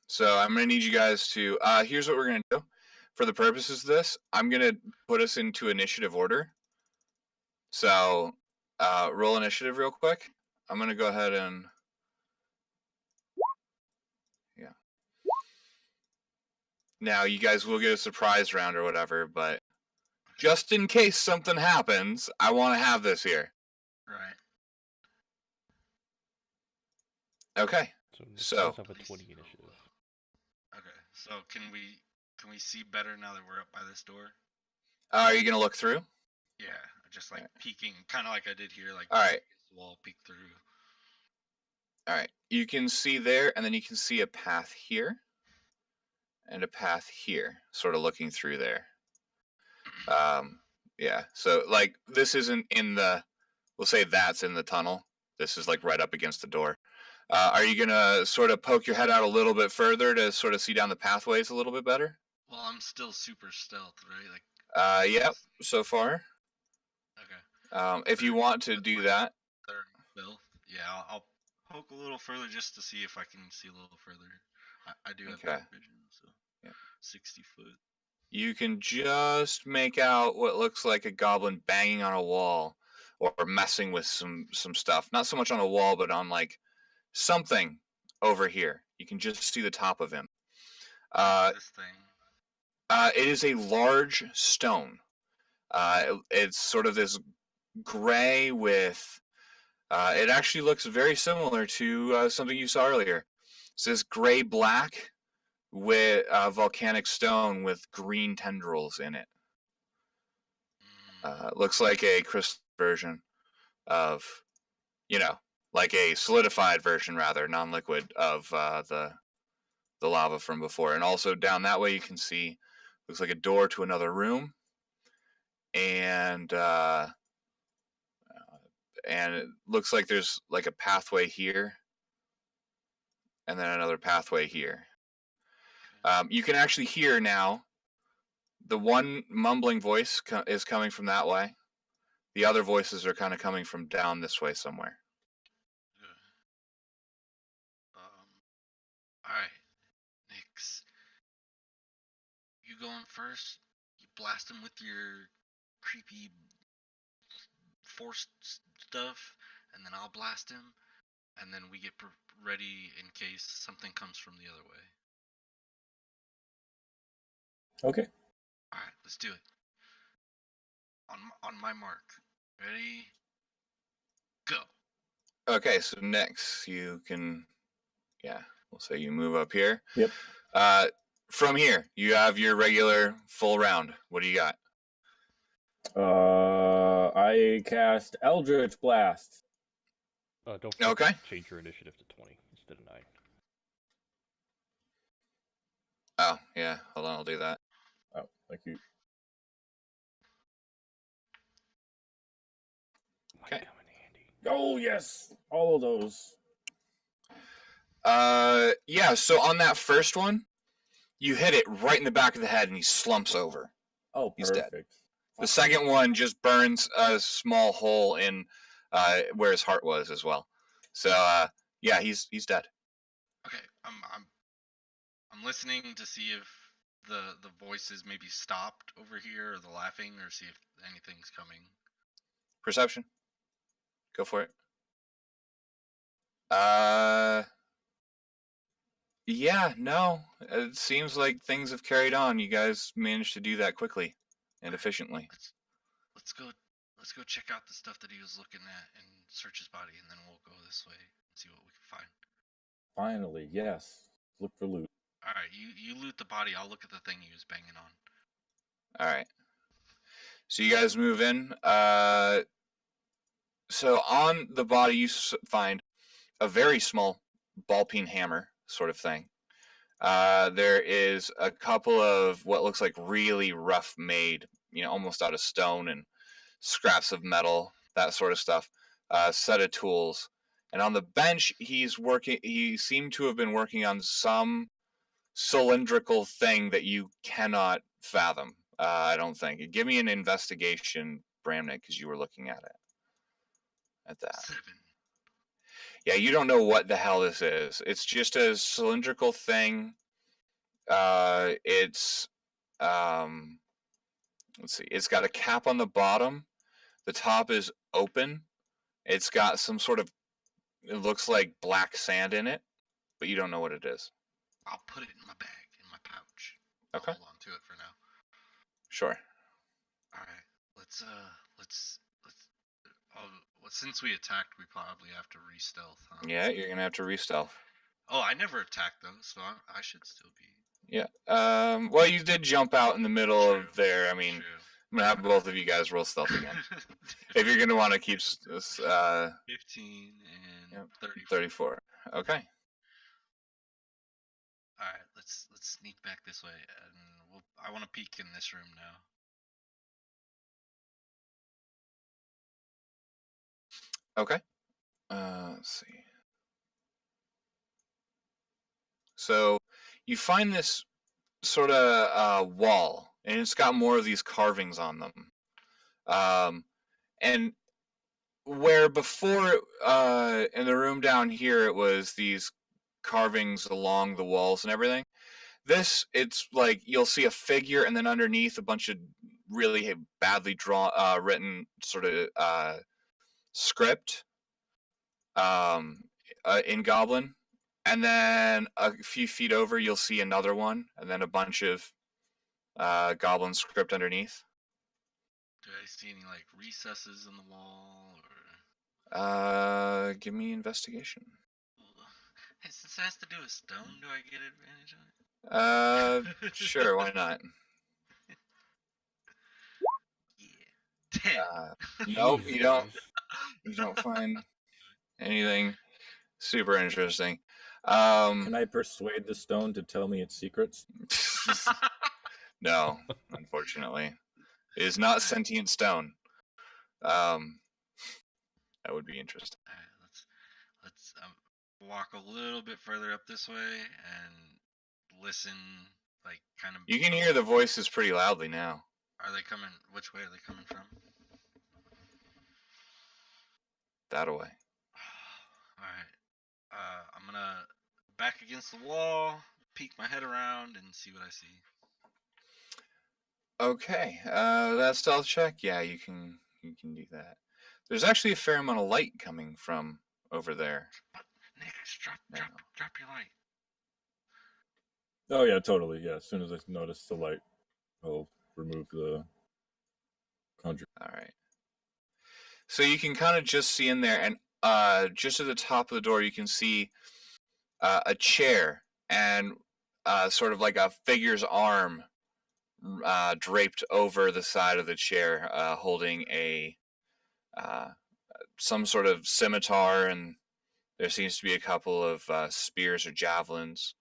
So I'm gonna need you guys to. Here's what we're gonna do. For the purposes of this, I'm gonna put us into initiative order. So, roll initiative real quick. I'm gonna go ahead and. Yeah. Now you guys will get a surprise round or whatever, but just in case something happens, I want to have this here. Right. Okay. So Nick does have a 20 initiative. Okay. So can we see better now that we're up by this door? Are you gonna look through? Yeah, just like peeking, kind of like I did here. Like all right, the wall, peek through. All right. You can see there, and then you can see a path here, and a path here, sort of looking through there. Yeah. So like this isn't in the. We'll say that's in the tunnel. This is like right up against the door. Are you gonna sort of poke your head out a little bit further to sort of see down the pathways a little bit better? Well, I'm still super stealth, right? Like. Yep. So far. Okay. If you want to do that. Third stealth. Yeah, I'll poke a little further just to see if I can see a little further. I do have Okay. dark vision, so Yeah. 60 foot. You can just make out what looks like a goblin banging on a wall or messing with some stuff. Not so much on a wall, but on like something over here. You can just see the top of him. This thing. It is a large stone. It's sort of this gray with. It actually looks very similar to something you saw earlier. It's this gray black with volcanic stone with green tendrils in it. Looks like a crystal version of, like a solidified version, rather non-liquid of the lava from before. And also down that way, you can see looks like a door to another room, and it looks like there's like a pathway here, and then another pathway here. You can actually hear now. The one mumbling voice is coming from that way. The other voices are kind of coming from down this way somewhere. Alright, Nix. You going first? You blast him with your creepy force stuff, and then I'll blast him, and then we get ready in case something comes from the other way. Okay. Alright, let's do it. On my mark. Ready? Go. Okay, so next you can, we'll say you move up here. Yep. From here, you have your regular full round. What do you got? I cast Eldritch Blast. Don't forget Okay. to change your initiative to 20 instead of 9. Oh, yeah. Hold on, I'll do that. Oh, thank you. Might Okay. come in handy. Oh, yes. All of those. Yeah, so on that first one, you hit it right in the back of the head and he slumps over. Oh, He's dead. perfect. The second one just burns a small hole in where his heart was as well. So yeah, he's dead. Okay, I'm listening to see if the voices maybe stopped over here, or the laughing, or see if anything's coming. Perception. Go for it. Yeah, no. It seems like things have carried on. You guys managed to do that quickly and efficiently. Let's go check out the stuff that he was looking at and search his body, and then we'll go this way and see what we can find. Finally, yes. Look for loot. All right, you loot the body. I'll look at the thing he was banging on. All right. So you guys move in. So on the body you find a very small ball-peen hammer sort of thing. There is a couple of what looks like really rough made, almost out of stone and scraps of metal, that sort of stuff. Set of tools. And on the bench, he seemed to have been working on some cylindrical thing that you cannot fathom. I don't think. Give me an investigation, Bramnick, because you were looking at it. At that. 7. Yeah, you don't know what the hell this is. It's just a cylindrical thing. It's let's see. It's got a cap on the bottom. The top is open. It's got some sort of, it looks like black sand in it, but you don't know what it is. I'll put it in my bag, in my pouch. Okay. I'll hold on to it for now. Sure. All right, let's well, since we attacked, we probably have to re-stealth, huh? Yeah, you're gonna have to re-stealth. Oh, I never attacked though, so I should still be. Yeah. Well, you did jump out in the middle True. of there. I mean, True. I'm gonna have both of you guys roll stealth again. If you're gonna want to keep 15 and 34. Okay. All right, let's sneak back this way, and I want to peek in this room now. Okay. Let's see. So you find this sort of wall, and it's got more of these carvings on them. And where before in the room down here it was these carvings along the walls and everything. This, it's like you'll see a figure, and then underneath a bunch of really badly written sort of script in Goblin. And then a few feet over, you'll see another one, and then a bunch of Goblin script underneath. Do I see any like recesses in the wall, or? Give me investigation. Hey, since it has to do with stone, do I get advantage on it? Sure, why not? Yeah. 10. Nope, you don't. Jesus. You don't find anything super interesting. Can I persuade the stone to tell me its secrets? No, unfortunately, it is not sentient stone. That would be interesting. All right, let's walk a little bit further up this way and listen. Like, kind of. You can hear the voices pretty loudly now. Are they coming? Which way are they coming from? That away. All right. I'm gonna back against the wall, peek my head around, and see what I see. Okay, that stealth check. Yeah, you can do that. There's actually a fair amount of light coming from over there. But Nick, drop your light. Oh yeah, totally. Yeah, as soon as I notice the light, I'll remove the conjure. All right. So you can kind of just see in there, and just at the top of the door, you can see a chair and sort of like a figure's arm draped over the side of the chair, holding a some sort of scimitar, and there seems to be a couple of spears or javelins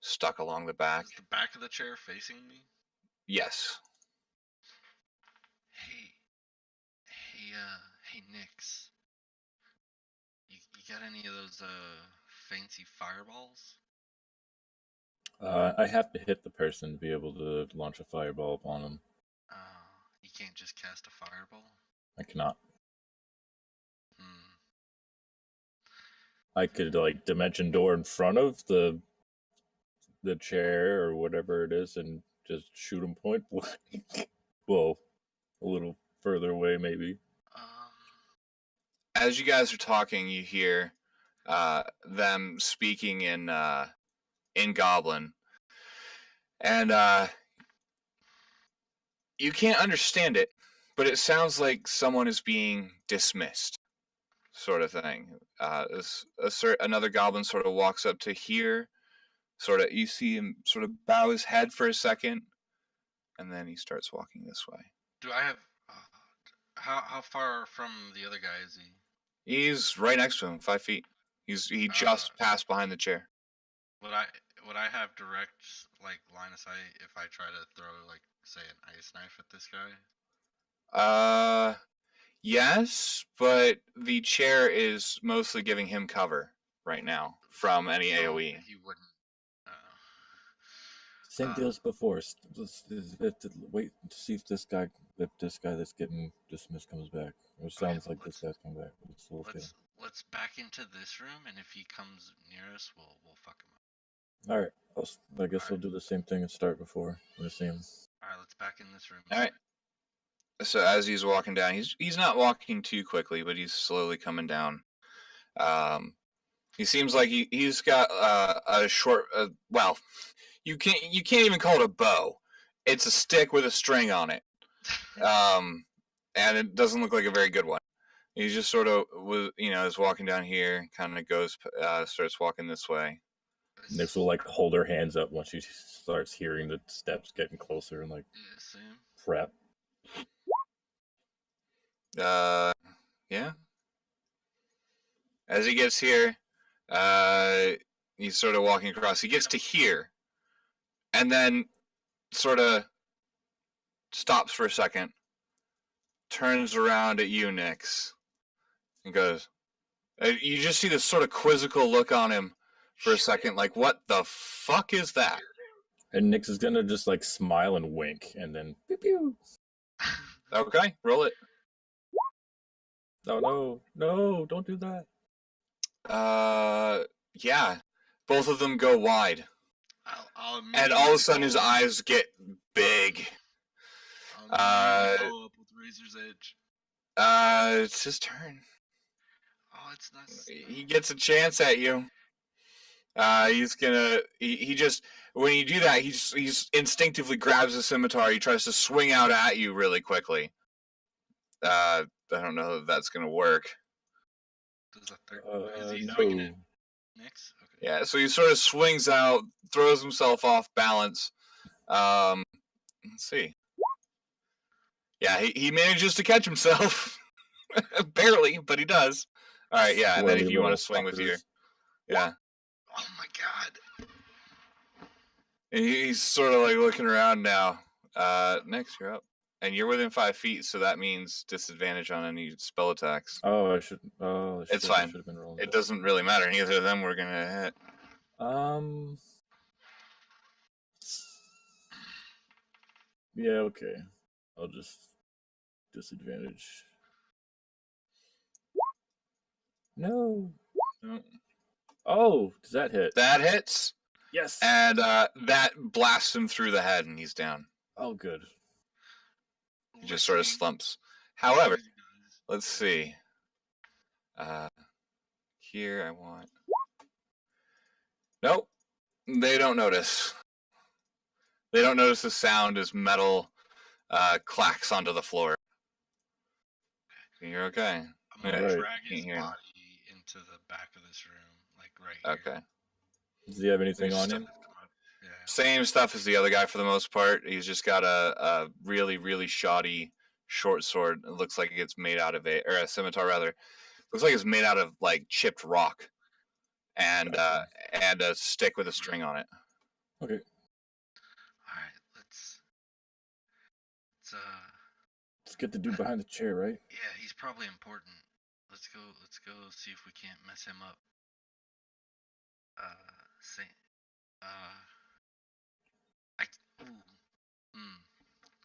stuck along the back. Is the back of the chair facing me? Yes. Hey, Nix. You got any of those fancy fireballs? I have to hit the person to be able to launch a fireball upon them. You can't just cast a fireball? I cannot. Hmm. I could like dimension door in front of the chair or whatever it is and just shoot them point blank. Well, a little further away maybe. As you guys are talking, you hear them speaking in Goblin, and you can't understand it, but it sounds like someone is being dismissed, sort of thing. Another Goblin sort of walks up to here, sort of. You see him sort of bow his head for a second, and then he starts walking this way. Do I have? How far from the other guy is he? He's right next to him, 5 feet. He just passed behind the chair. Would I have direct like line of sight if I try to throw like say an ice knife at this guy? Yes, but the chair is mostly giving him cover right now from any AoE. He wouldn't. Same deal as before. Wait to see if this guy that's getting dismissed comes back. It sounds like this guy's coming back. Let's back into this room, and if he comes near us, we'll fuck him up. All right. I guess I'll do the same thing and start before I see him. All right, let's back in this room. All right. So as he's walking down, he's not walking too quickly, but he's slowly coming down. He seems like he's got a short. Well, you can't even call it a bow. It's a stick with a string on it, and it doesn't look like a very good one. He just sort of is walking down here, kind of goes, starts walking this way. Nix will like hold her hands up once she starts hearing the steps getting closer and like prep. Yeah. As he gets here, he's sort of walking across. He gets to here, and then sort of stops for a second, turns around at you, Nix, and goes, You just see this sort of quizzical look on him for a second, like, what the fuck is that? And Nix is gonna just like smile and wink, and then pew pew. Okay, roll it. No, don't do that. Yeah, both of them go wide, I'll and all of a sudden his follow up. eyes get big. I'll follow up with Razor's Edge. It's his turn. Oh, it's nice. He gets a chance at you. He's gonna. He just when you do that, he's instinctively grabs a scimitar. He tries to swing out at you really quickly. I don't know if that's gonna work. Is he No. swinging it? Nix? Okay. Yeah, so he sort of swings out, throws himself off balance. Let's see. Yeah, he manages to catch himself. Barely, but he does. All right, yeah, and then if Swirly you want little to swing with your... fuckers. Yeah. Oh my god. And he's sort of like looking around now. Next, you're up. And you're within 5 feet, so that means disadvantage on any spell attacks. Oh, I should. Oh, It's shit, fine. I should have been rolling. It that. doesn't really matter. Neither of them we're going to hit. Yeah, okay. I'll just disadvantage. No. Oh, does that hit? That hits. Yes. And that blasts him through the head, and he's down. Oh, good. He just sort of slumps. However, let's see. Here I want... Nope. They don't notice. They don't notice the sound as metal clacks onto the floor. You're okay. I'm gonna Right. drag his Here. body into the back of this room, like right here. Okay. Does he have anything on There's him? Yeah. Same stuff as the other guy for the most part. He's just got a really, really shoddy short sword. It looks like it's made out of a scimitar rather. Looks like it's made out of like chipped rock, and a stick with a string on it. Okay. All right, Let's get the dude behind the chair, right? yeah, he's probably important. Let's go see if we can't mess him up.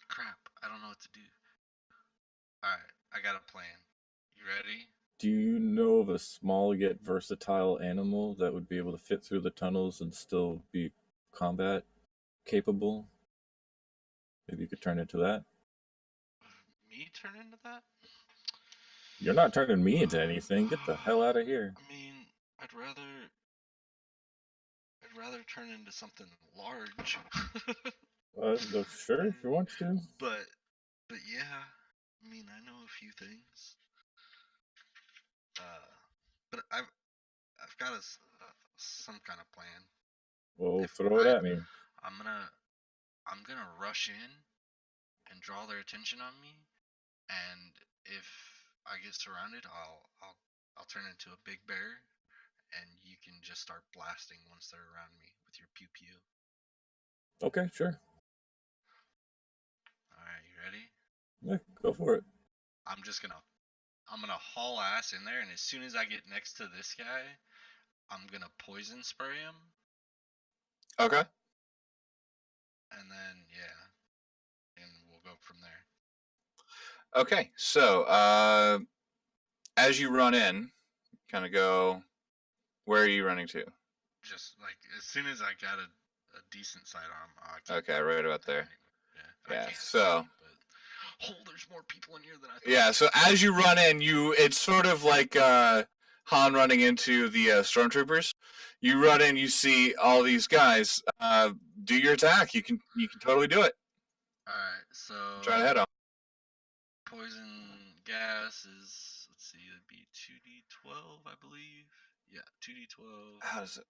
Crap, I don't know what to do. Alright, I got a plan. You ready? Do you know of a small yet versatile animal that would be able to fit through the tunnels and still be combat capable? Maybe you could turn into that. Me turn into that? You're not turning me into anything. Get the hell out of here. I mean, I'd rather turn into something large. Sure, if you want to. But yeah, I mean, I know a few things. But I've got some kind of plan. Well, If throw it I- at me. I'm gonna rush in and draw their attention on me, and if I get surrounded, I'll turn into a big bear, and you can just start blasting once they're around me with your pew pew. Okay, sure. All right, you ready? Yeah, go for it. I'm gonna haul ass in there, and as soon as I get next to this guy, I'm gonna poison spray him, Okay. and then yeah, and we'll go from there. Okay. So as you run in, kind of go. Where are you running to? Just like as soon as I got a decent sidearm, I can Okay, right about there. Yeah. Yeah, I can't so- see, but there's more people in here than I thought. Yeah. So as you run in, it's sort of like Han running into the stormtroopers. You run in, you see all these guys. Do your attack. You can totally do it. All right, so Try to head on. poison gas is, let's see, it'd be 2d12, I believe. Yeah, 2d12. How does it?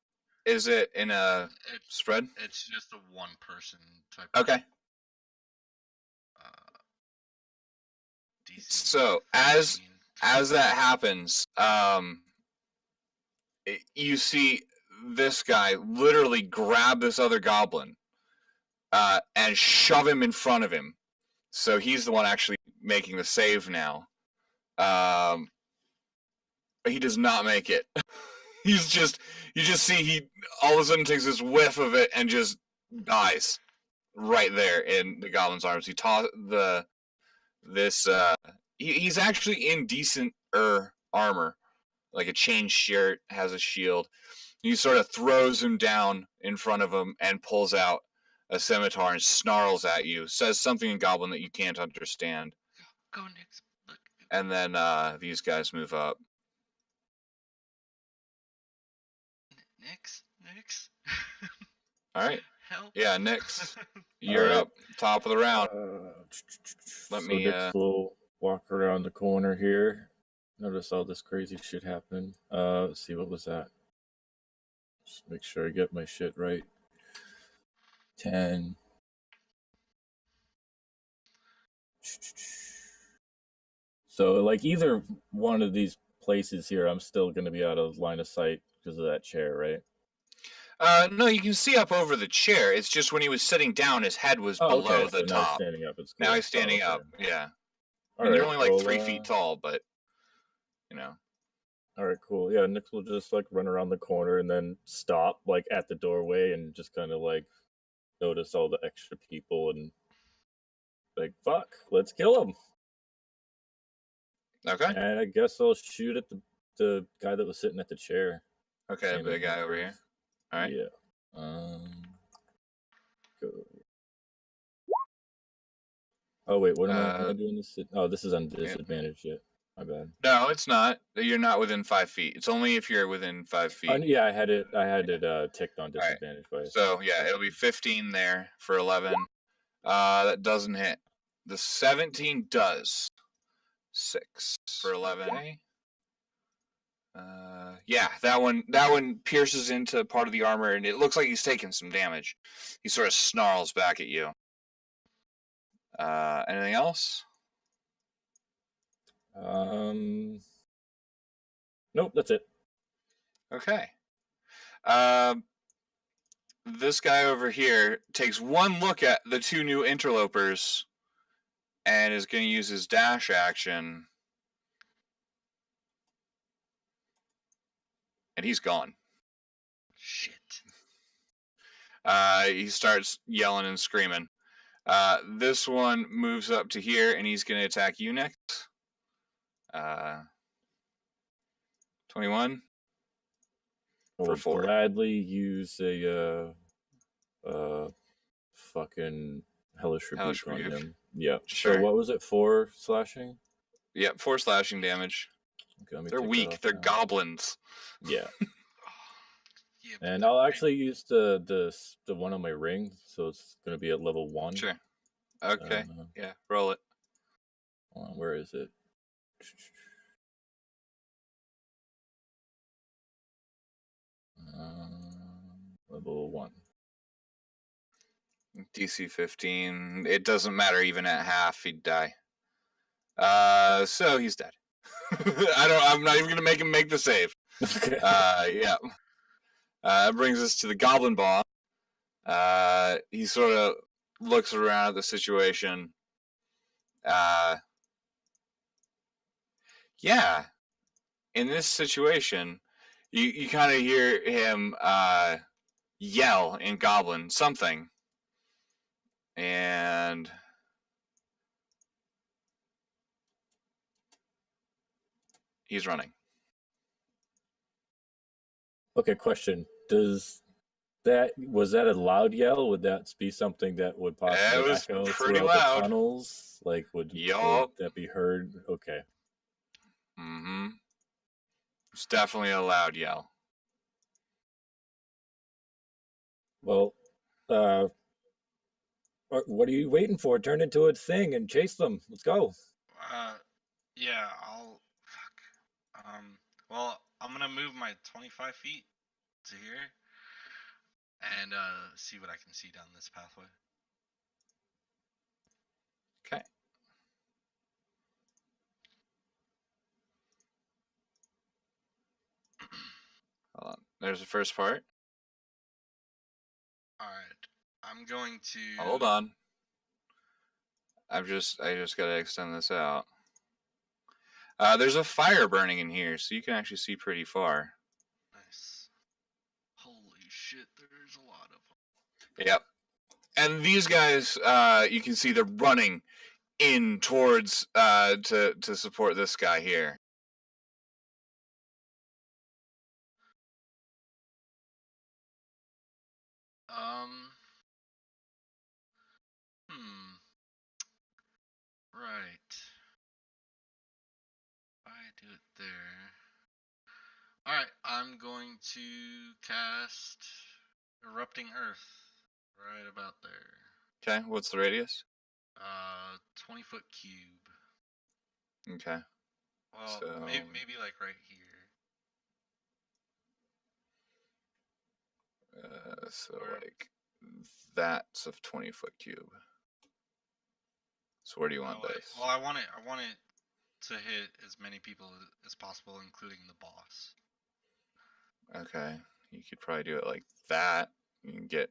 Is it in a spread? It's just a one person type. Okay. DC. So as that happens, you see this guy literally grab this other goblin and shove him in front of him. So he's the one actually making the save now. He does not make it. You just see he all of a sudden takes this whiff of it and just dies right there in the goblin's arms. He he's actually in decent armor, like a chain shirt, has a shield. He sort of throws him down in front of him and pulls out a scimitar and snarls at you, says something in Goblin that you can't understand. Go, Nix. Look. And then these guys move up. Nix. All right. Help. Yeah, Nix, you're right. up, top of the round. Let so me. Nix will walk around the corner here. Notice all this crazy shit happening. Let's see, what was that? Just make sure I get my shit right. 10. So, like, either one of these places here, I'm still going to be out of line of sight because of that chair, right? No, you can see up over the chair. It's just when he was sitting down, his head was below okay. the so now he's top. standing up. It's cool. Now he's standing okay. up. Yeah. All You're right, only like 3 feet tall, but you know. All right, cool. Yeah, Nix will just like run around the corner and then stop like at the doorway and just kind of like notice all the extra people and like, fuck, let's kill him. Okay. And I guess I'll shoot at the guy that was sitting at the chair. Okay, big guy over here. All right. Yeah. Go. Oh wait, what am I doing this? Oh, this is on disadvantage yet. My bad. No, it's not. You're not within 5 feet. It's only if you're within 5 feet. Yeah, I had it ticked on disadvantage. Right. So yeah, it'll be 15 there for 11. That doesn't hit. The 17 does. 6 for 11. Okay. Yeah, that one pierces into part of the armor, and it looks like he's taking some damage. He sort of snarls back at you. Anything else? Nope, that's it. Okay. This guy over here takes one look at the two new interlopers and is going to use his dash action. And he's gone. Shit. He starts yelling and screaming. This one moves up to here, and he's going to attack you next. 21 for 4. Gladly use a fucking hellish rebuke on him. Yeah. Sure. So what was it? 4 slashing? Yep, 4 slashing damage. Okay, they're weak. They're goblins. Yeah. Yeah, and I'll actually use the one on my ring, so it's gonna be at level 1. Sure. Okay. Yeah, roll it. Where is it? Level 1. DC 15. It doesn't matter even at half. He'd die. So he's dead. I'm not even gonna make him make the save. Okay. Yeah. That brings us to the goblin boss. He sort of looks around at the situation. Yeah. In this situation, you kind of hear him yell in Goblin something. And he's running. Okay, question. Was that a loud yell? Would that be something that would possibly echo pretty throughout loud. the tunnels? Like, would that be heard? Okay. Mm-hmm. It's definitely a loud yell. Well, what are you waiting for? Turn into a thing and chase them. Let's go. Yeah, I'll. Fuck. Well, I'm gonna move my 25 feet to here and see what I can see down this pathway. Okay. Hold on. There's the first part. All right. I'm going to. Hold on. I just gotta extend this out. There's a fire burning in here, so you can actually see pretty far. Nice. Holy shit, there's a lot of them. Yep. And these guys, you can see they're running in towards to support this guy here. Right. I do it there. Alright, I'm going to cast Erupting Earth right about there. Okay, what's the radius? 20-foot cube. Okay. Well, So maybe like right here. So Or- like that's a 20-foot cube. So where do you want this? Well, I want it to hit as many people as possible, including the boss. Okay, you could probably do it like that. You can get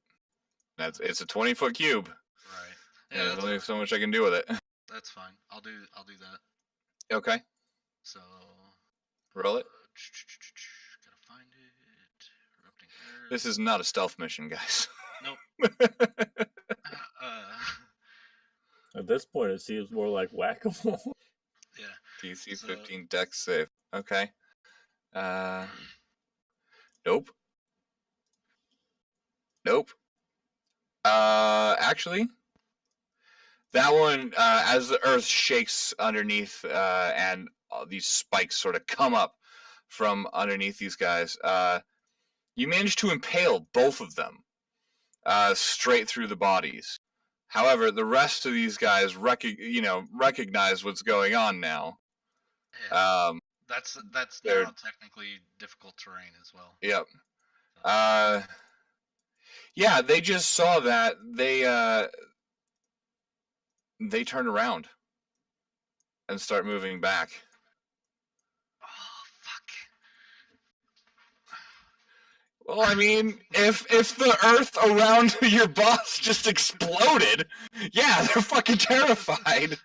it's a 20-foot cube. Right. Yeah, Yeah, there's only so much I can do with it. that's fine. I'll do that. Okay, So roll it. Gotta find it. Erupting Earth. This is not a stealth mission, guys. Nope. At this point, it seems more like whack-a-mole. Yeah. DC So- 15 dex save. Okay. Nope. Nope. Actually, that one, as the earth shakes underneath, and these spikes sort of come up from underneath these guys, you manage to impale both of them straight through the bodies. However, the rest of these guys recognize what's going on now. Yeah. That's they're- now technically difficult terrain as well. Yep. Yeah, they just saw that. They turn around and start moving back. Oh fuck. Well, I mean, if the earth around your boss just exploded, yeah, they're fucking terrified.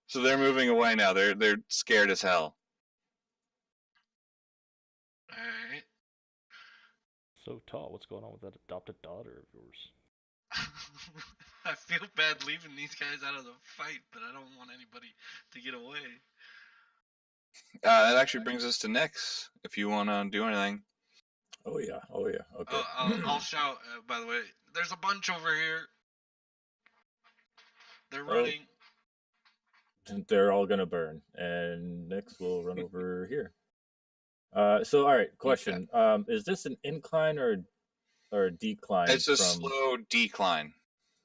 So they're moving away now. They're scared as hell. Alright. So, Todd, what's going on with that adopted daughter of yours? I feel bad leaving these guys out of the fight, but I don't want anybody to get away. That actually brings us to Nyx. If you want to do anything. Oh yeah. Okay. I'll shout. By the way, there's a bunch over here. They're Oh. running. They're all gonna burn, and next we'll run over here. So all right, question. Is this an incline or a decline? It's a slow decline.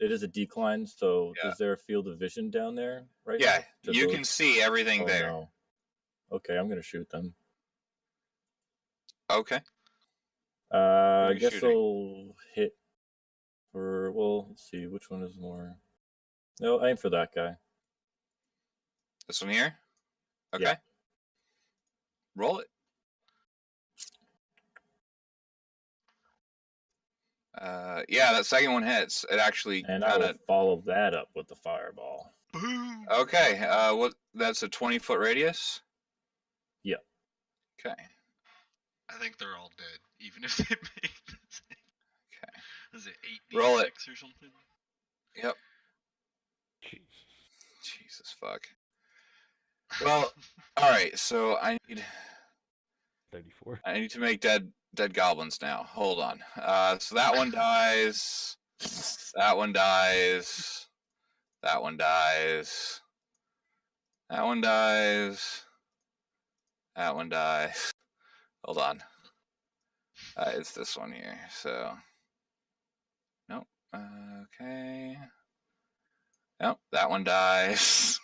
It is a decline. So Yeah. is there a field of vision down there? Right. Yeah, now to you those- can see everything Oh, there. no. Okay, I'm gonna shoot them. Okay. I are you guess shooting? I'll hit for. Well, let's see which one is more. No, aim for that guy. This one here? Okay. Yeah. Roll it. Yeah, that second one hits. It actually And I kind will of. follow that up with the fireball. Boom. Okay. What? That's a 20-foot radius. Yeah. Okay. I think they're all dead, even if they make this. Okay. Is it 8d6 Roll it. or something? Yep. Jeez. Jesus fuck. Well, all right. So I 34. need to make dead goblins now. Hold on. So that one dies. That one dies. That one dies. That one dies. That one dies. Hold on. It's this one here. So. Nope. Okay. Nope. That one dies.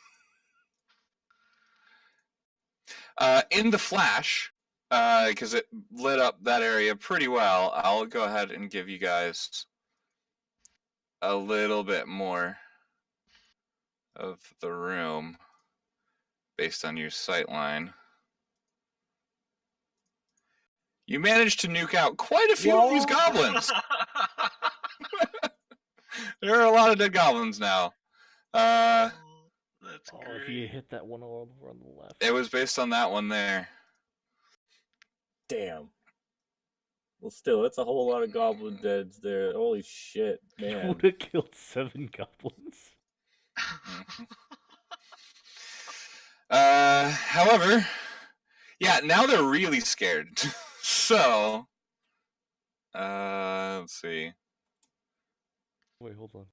In the flash, because it lit up that area pretty well, I'll go ahead and give you guys a little bit more of the room based on your sight line. You managed to nuke out quite a few of these goblins. There are a lot of dead goblins now. That's Oh, if you hit that one over on the left. It was based on that one there. Damn. Well, still, that's a whole lot of goblin deads there. Holy shit, man. Would have killed 7 goblins. However, yeah, now they're really scared. So, let's see. Wait, hold on.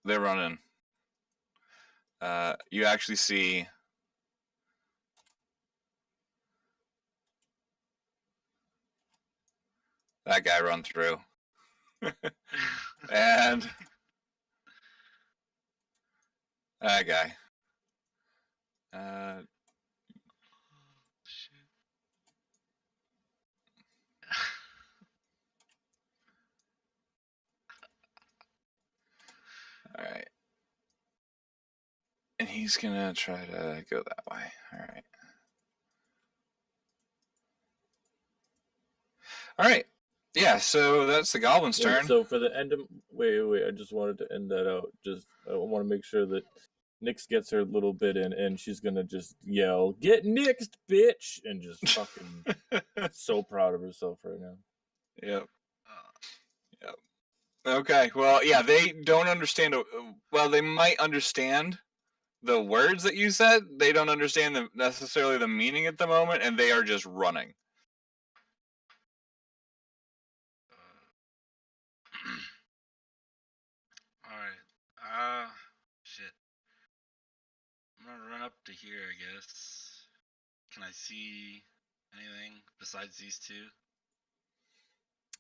They're running. You actually see that guy run through. And that guy. Shit. All right. And he's gonna try to go that way. All right. All right. Yeah, so that's the goblin's Yeah, turn. so for the end of wait, I just wanted to end that out. I want to make sure that Nyx gets her little bit in, and she's gonna just yell, "Get nixed, bitch!" and just fucking so proud of herself right now. Yep. Yep. Okay. Well, yeah, they don't understand. Well, they might understand the words that you said. They don't understand necessarily the meaning at the moment, and they are just running. Alright. Shit. I'm gonna run up to here, I guess. Can I see anything besides these two?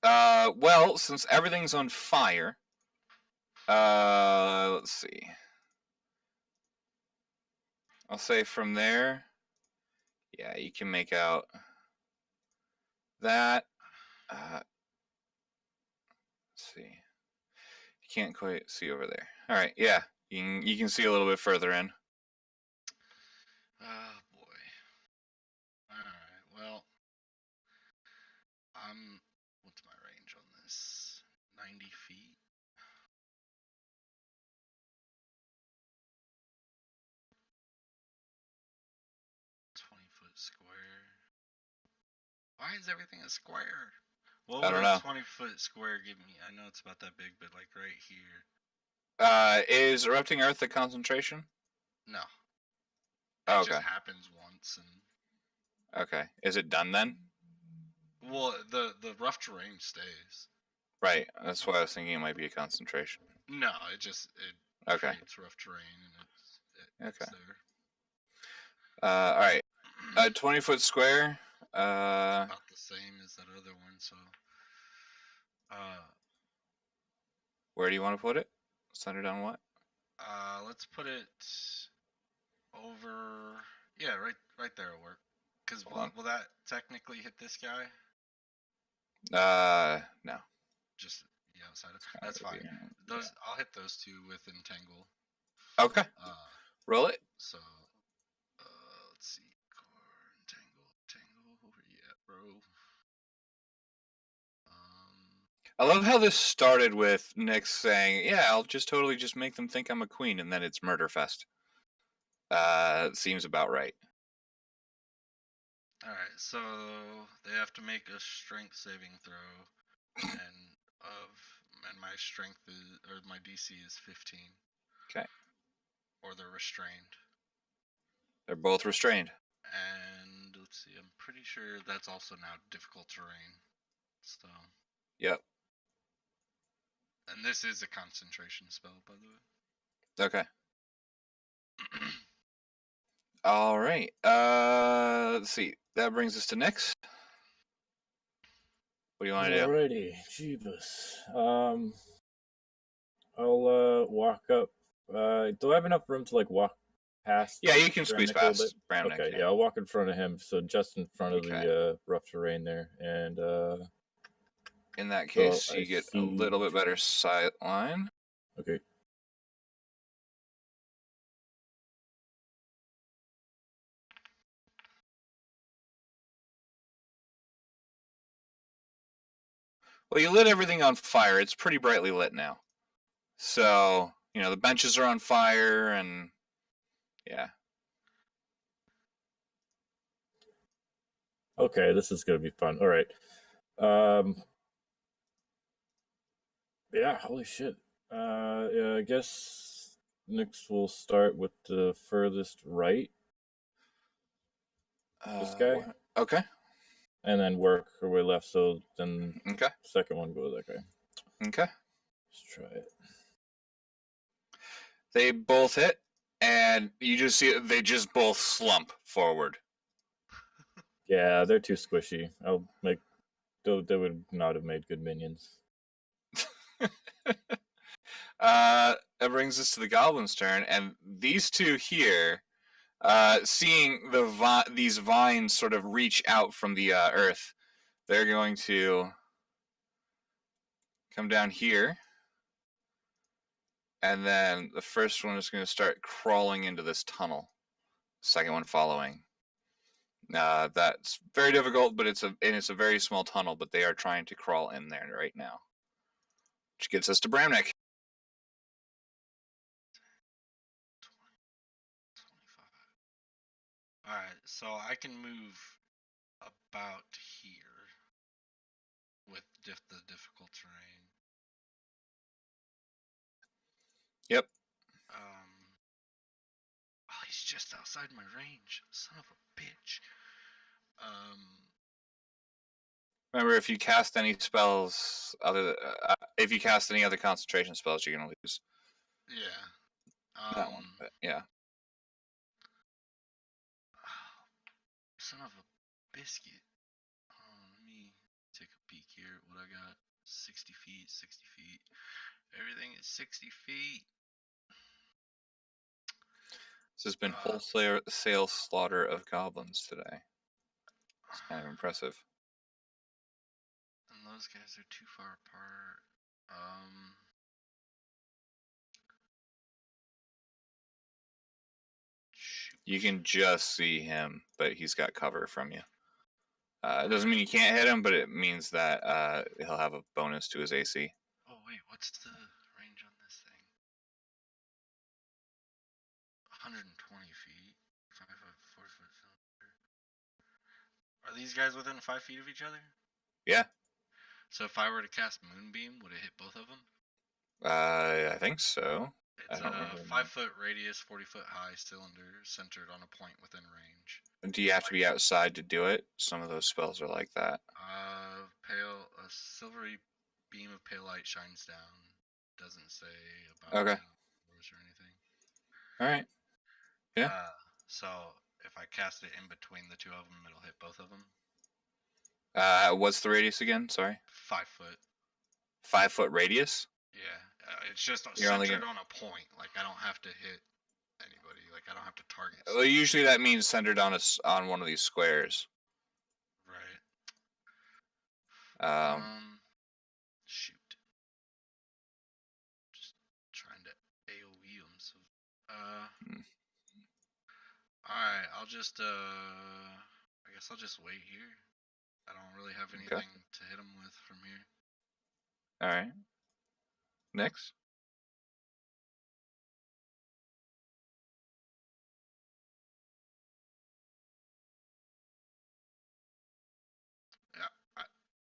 Well, since everything's on fire, let's see. I'll say from there, yeah, you can make out that. Let's see. You can't quite see over there. All right, yeah, you can see a little bit further in. Oh boy. Alright, well. What's my range on this? 90 feet? Square. Why is everything a square? What I would don't a know. 20-foot square give me? I know it's about that big, but like right here. Is erupting Earth a concentration? No. Oh, It okay. just happens once, and Okay. Is it done then? well, the rough terrain stays. Right. That's why I was thinking it might be a concentration. No, it Okay. creates rough terrain, and it's Okay. there. All right. 20-foot square. About the same as that other one, so. Where do you want to put it? Centered on what? Let's put it over. Yeah, right there will work. Cause will that technically hit this guy? No. Just the outside. That's fine. Yeah. I'll hit those two with entangle. Okay. Roll it. So, let's see. Core, entangle. Where you at, bro? I love how this started with Nick saying, "Yeah, I'll just totally just make them think I'm a queen," and then it's murder fest. Seems about right. All right, so they have to make a strength saving throw, and my strength my DC is 15. Okay. Or they're restrained. They're both restrained. And let's see, I'm pretty sure that's also now difficult terrain. So. Yep. And this is a concentration spell, by the way. Okay. All right. Let's see. That brings us to next. What do you want to do? Alrighty, Jeebus. I'll walk up. Do I have enough room to like walk past? Yeah, you can squeeze Bramnick a little past bit? Bramnick. Okay, yeah, I'll walk in front of him, so just in front of Okay. the rough terrain there, and in that case, so you get a little bit better sight line. Okay. Well, you lit everything on fire. It's pretty brightly lit now. So the benches are on fire, and yeah. Okay, this is gonna be fun. All right. Yeah, holy shit. Yeah, I guess next we'll start with the furthest right. This guy. Okay. And then work our way left. So then Okay. second one go to that guy. Okay. Let's try it. They both hit, and you just see they just both slump forward. Yeah, they're too squishy. They would not have made good minions. That brings us to the goblin's turn, and these two here, seeing these vines sort of reach out from the earth, they're going to come down here, and then the first one is going to start crawling into this tunnel. Second one following. That's very difficult, but it's a very small tunnel, but they are trying to crawl in there right now. Which gets us to Bramnik. 25. Alright, so I can move about here with the difficult terrain. Yep. Oh, he's just outside my range. Son of a bitch. Remember, if you cast any spells if you cast any other concentration spells, you're gonna lose. Yeah. That one. But yeah. Son of a biscuit. Let me take a peek here. What I got? 60 feet, 60 feet. Everything is 60 feet. This has been wholesale slaughter of goblins today. It's kind of impressive. And those guys are too far apart. Shoot. You can just see him, but he's got cover from you. It doesn't mean you can't hit him, but it means that he'll have a bonus to his AC. Oh wait, what's the range on this thing? 120 feet. 5 foot, 4 foot cylinder. Are these guys within 5 feet of each other? Yeah. So if I were to cast Moonbeam, would it hit both of them? I think so. It's a 5 foot radius, 40 foot high cylinder centered on a point within range. Do you have to be outside to do it? Some of those spells are like that. A silvery beam of pale light shines down. Doesn't say about Okay. or anything. All right. Yeah. So if I cast it in between the two of them, it'll hit both of them. What's the radius again? Sorry. 5 foot. 5 foot radius? Yeah. It's just You're centered on a point. Like I don't have to hit anybody. Like I don't have to target. Well, usually that means centered on one of these squares. Right. Shoot. Just trying to AoE them. So, Alright, I guess I'll just wait here. I don't really have anything to hit them with from here. All right. Next.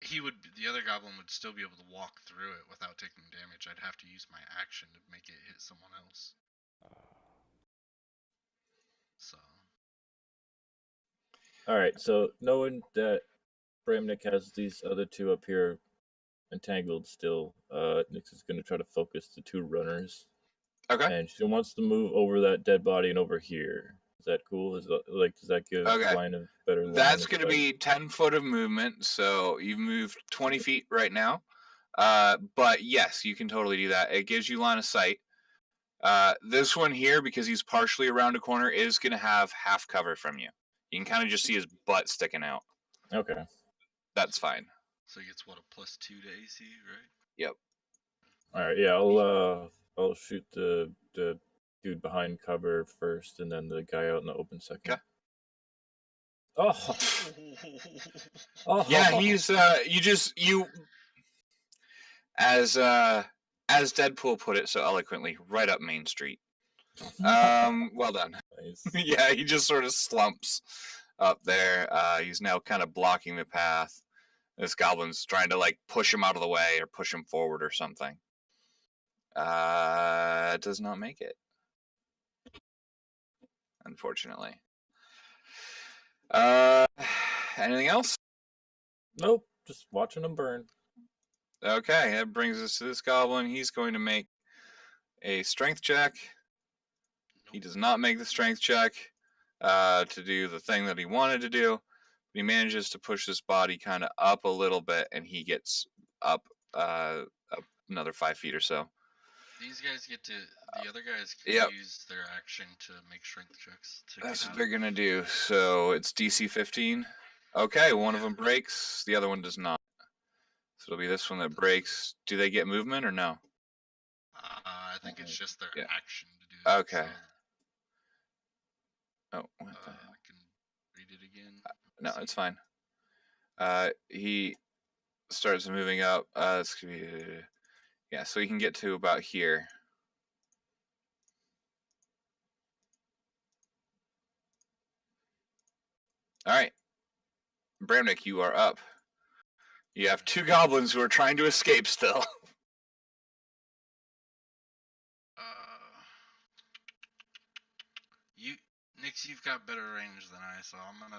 The other goblin would still be able to walk through it without taking damage. I'd have to use my action to make it hit someone else. So. Alright, so knowing that Bramnik has these other two up here entangled still, Nyx is going to try to focus the two runners. Okay. And she wants to move over that dead body and over here. Is that cool? Does that give line of better line? That's going to be 10 foot of movement, so you've moved 20 feet right now. But yes, you can totally do that. It gives you line of sight. This one here, because he's partially around a corner, is going to have half cover from you. You can kind of just see his butt sticking out. Okay. That's fine. So he gets what, a +2 to AC, right? Yep. Alright, yeah, I'll shoot the dude behind cover first, and then the guy out in the open second. Okay. Oh. Yeah, he's as as Deadpool put it so eloquently, right up Main Street. Well done. Nice. Yeah, he just sort of slumps up there. He's now kind of blocking the path. This goblin's trying to like push him out of the way or push him forward or something. Does not make it, unfortunately. Anything else? Nope, just watching them burn. Okay, that brings us to this goblin. He's going to make a strength check. He does not make the strength check to do the thing that he wanted to do. He manages to push his body kind of up a little bit, and he gets up another 5 feet or so. These guys get to. The other guys can Yep. use their action to make strength checks. That's what they're gonna do. So it's DC 15. Okay, one of them breaks, the other one does not. So it'll be this one that breaks. Do they get movement or no? I think it's just their Yeah. action to do that. Okay. So, Oh, what the hell? I can read it again. No, See. it's fine. He starts moving up. It's gonna be, yeah, so he can get to about here. All right, Bramnick, you are up. You have 2 goblins who are trying to escape still. Nix, you've got better range than I, so I'm gonna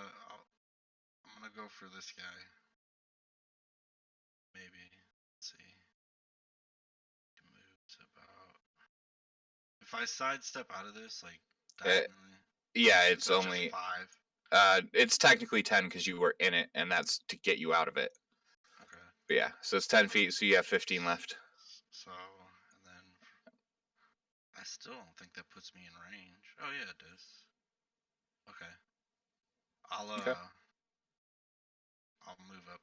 go for this guy. Maybe. Let's see. Can move to about. If I sidestep out of this, like diagonally. Yeah, is it's that just only 5. it's technically 10 because you were in it, and that's to get you out of it. Okay. But yeah, so it's 10 feet, so you have 15 left. So, and then I still don't think that puts me in range. Oh yeah, it does. Okay. Okay. I'll move up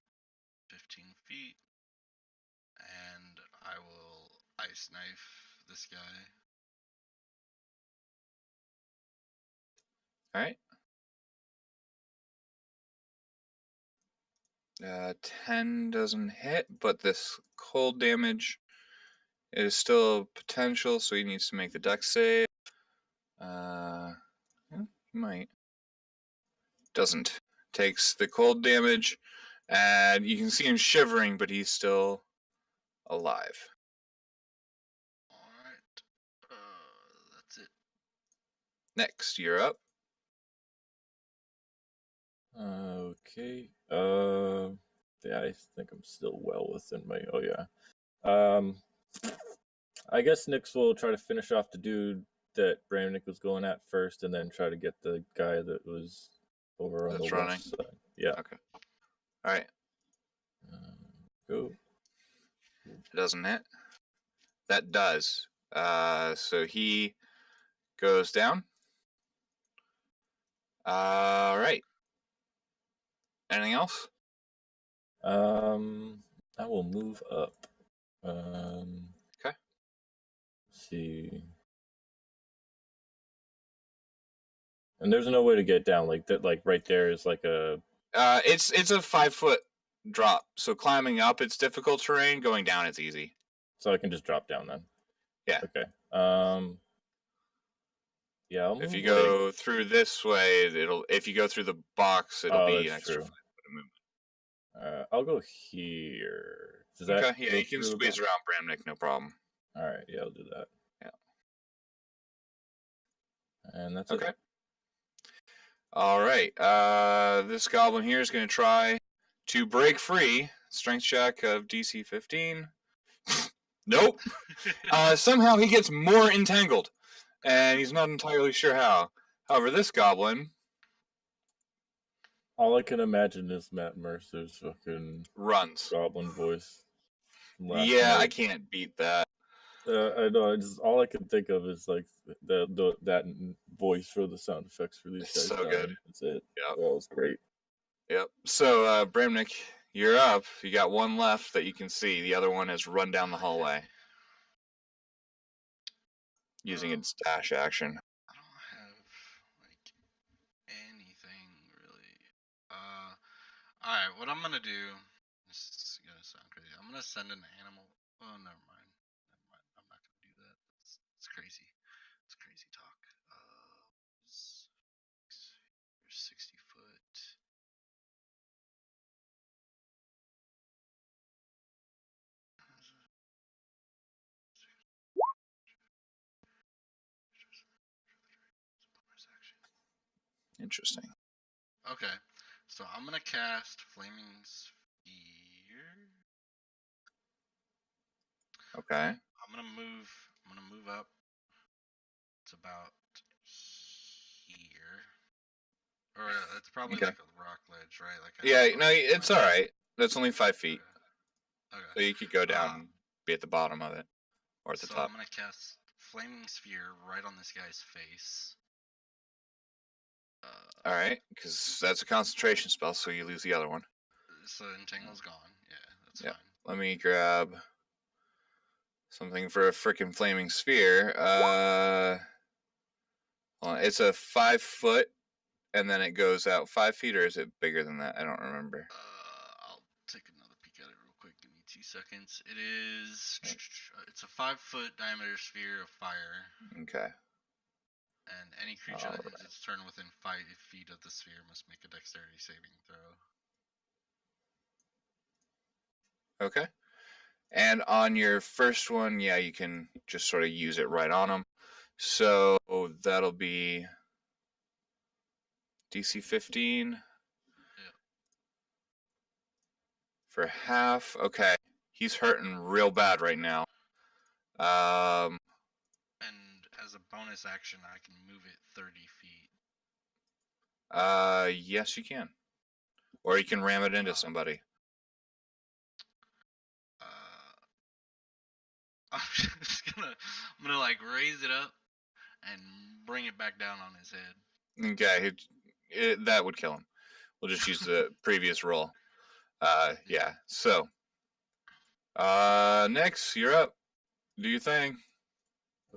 15 feet, and I will ice knife this guy. All right. 10 doesn't hit, but this cold damage is still potential, so he needs to make the dex save. Yeah, he might. Doesn't. Takes the cold damage, and you can see him shivering, but he's still alive. Alright. That's it. Next, you're up. Okay. Yeah, I think I'm still well within my. Oh yeah. I guess Nix will try to finish off the dude that Bramnick was going at first, and then try to get the guy that was over on That's the running. west side. Yeah. Okay. All right. Go. It doesn't hit. That does. So he goes down. All right. Anything else? I will move up. Okay. Let's see. And there's no way to get down like that. Like right there is like a. It's a 5-foot drop. So climbing up, it's difficult terrain. Going down, it's easy. So I can just drop down then. Yeah. Okay. Yeah. I'll If you move, go through this way, it'll. If you go through the box, it'll be an that's extra true. 5 foot of movement. I'll go here. Does Okay. that Yeah, go you can through the squeeze box? around Bramnick, no problem. All right. Yeah, I'll do that. Yeah. And that's Okay. it. All right. This goblin here is going to try to break free. Strength check of DC 15. Nope. Somehow he gets more entangled, and he's not entirely sure how. However, this goblin All I can imagine is Matt Mercer's fucking runs. goblin voice. from last Yeah, I night. can't beat that. I know. I just all I can think of is like that voice for the sound effects for these It's guys. so dying. good. That's it. Yep. That was great. Yep. So, Bramnick, you're up. You got one left that you can see. The other one has run down the hallway using its dash action. I don't have like anything really. Alright, what I'm gonna do. This is gonna sound crazy. I'm gonna send an animal. Oh, never mind. crazy. It's crazy talk. 60 foot. Interesting. Okay, so I'm gonna cast Flaming Sphere. Okay. I'm gonna move up. It's about here, or it's probably Okay. like a rock ledge, right? Like I Yeah, have no, it's all right. That's only 5 feet. Okay. So you could go down and be at the bottom of it. Or at the So top. I'm gonna cast Flaming Sphere right on this guy's face. All right, because that's a concentration spell, so you lose the other one. So Entangle's gone. Yeah, that's Yeah. fine. Let me grab something for a freaking flaming sphere. Well, it's a 5 foot, and then it goes out 5 feet, or is it bigger than that? I don't remember. I'll take another peek at it real quick. Give me 2 seconds. It is. It's a 5-foot diameter sphere of fire. Okay. And any creature that ends its turn within 5 feet of the sphere must make a dexterity saving throw. Okay. And on your first one, yeah, you can just sort of use it right on them. So that'll be DC 15. Yeah. For half. Okay. He's hurting real bad right now. And as a bonus action, I can move it 30 feet. Yes, you can. Or you can ram it into somebody. I'm gonna like raise it up and bring it back down on his head. Okay, that would kill him. We'll just use the previous roll. Yeah. So, Nyx, you're up. Do your thing.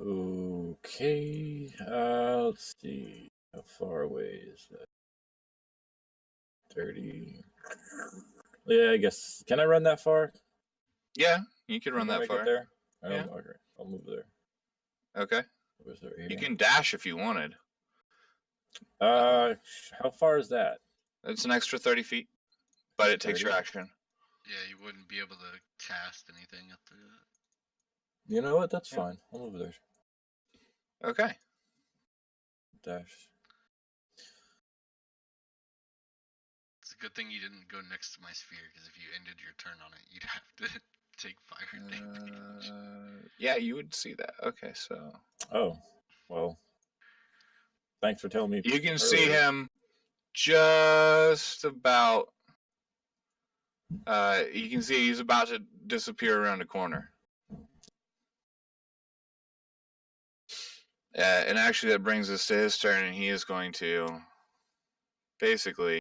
Okay. Let's see. How far away is that? 30. Yeah, I guess. Can I run that far? Yeah, you can run Can I that make far. it there? Yeah. Okay. I'll move there. Okay. Where's there? You can dash if you wanted. How far is that? It's an extra 30 feet, but it takes 30? your action. Yeah, you wouldn't be able to cast anything up there. You know what? That's Yeah. fine. I'll move there. Okay. Dash. It's a good thing you didn't go next to my sphere, because if you ended your turn on it, you'd have to take fire damage. Yeah, you would see that. Okay, so. Oh, well. Thanks for telling me. You can see him just about. You can see he's about to disappear around a corner. And actually, that brings us to his turn, and he is going to basically.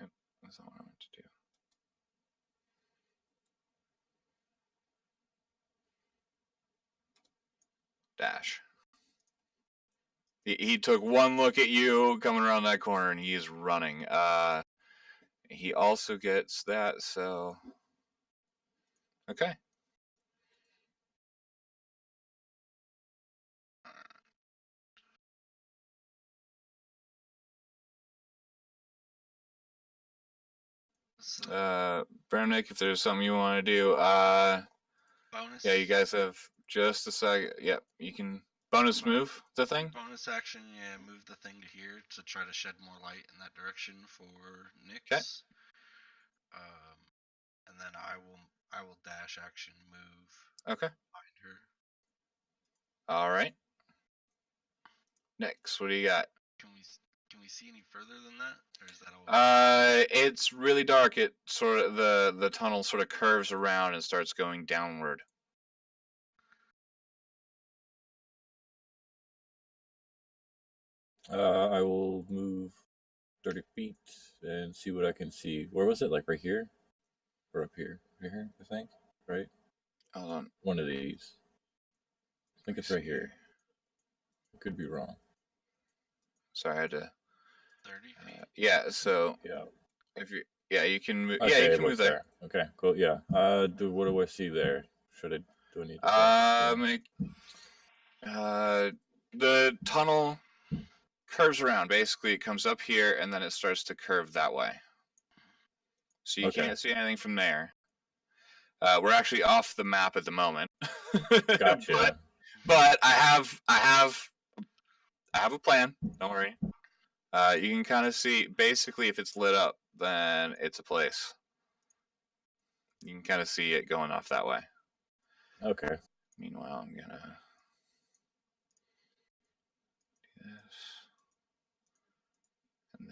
Yep, that's not what I meant to do. Dash. He took one look at you coming around that corner, and he is running. He also gets that, so. Okay. Bramnick, if there's something you want to do, Bonus. yeah, you guys have just a second. Yep, you can bonus move the thing. Bonus action, yeah, move the thing to here to try to shed more light in that direction for Nyx. Okay. And then I will dash action move. Okay. Behind her. All right. Next, what do you got? Can we see any further than that, or is that all? It's really dark. It sort of the tunnel sort of curves around and starts going downward. I will move 30 feet and see what I can see. Where was it? Like right here? Or up here? Right here, I think. Right? Hold on. One of these. I think it's right here. I could be wrong. Sorry, I had to. 30 feet. Yeah. So. Yeah. If you. Yeah, you can move. Okay, Yeah, you can move there. Okay, cool. Yeah. What do I see there? Do Do I need to dash? The tunnel curves around. Basically, it comes up here, and then it starts to curve that way. So you can't see anything from there. We're actually off the map at the moment. Gotcha. but I have a plan. Don't worry. You can kind of see, basically, if it's lit up, then it's a place. You can kind of see it going off that way. Okay. Meanwhile, I'm gonna do this, and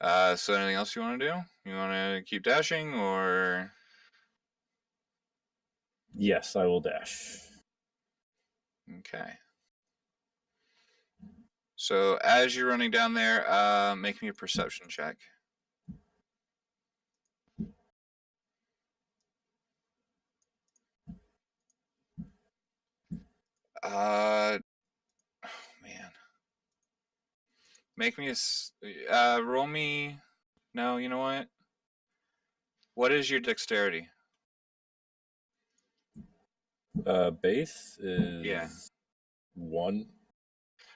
then so anything else you want to do? You want to keep dashing, or? Yes, I will dash. Okay. So as you're running down there, make me a perception check. Oh man. Make me a roll me. No, you know what? What is your dexterity? Base is 1.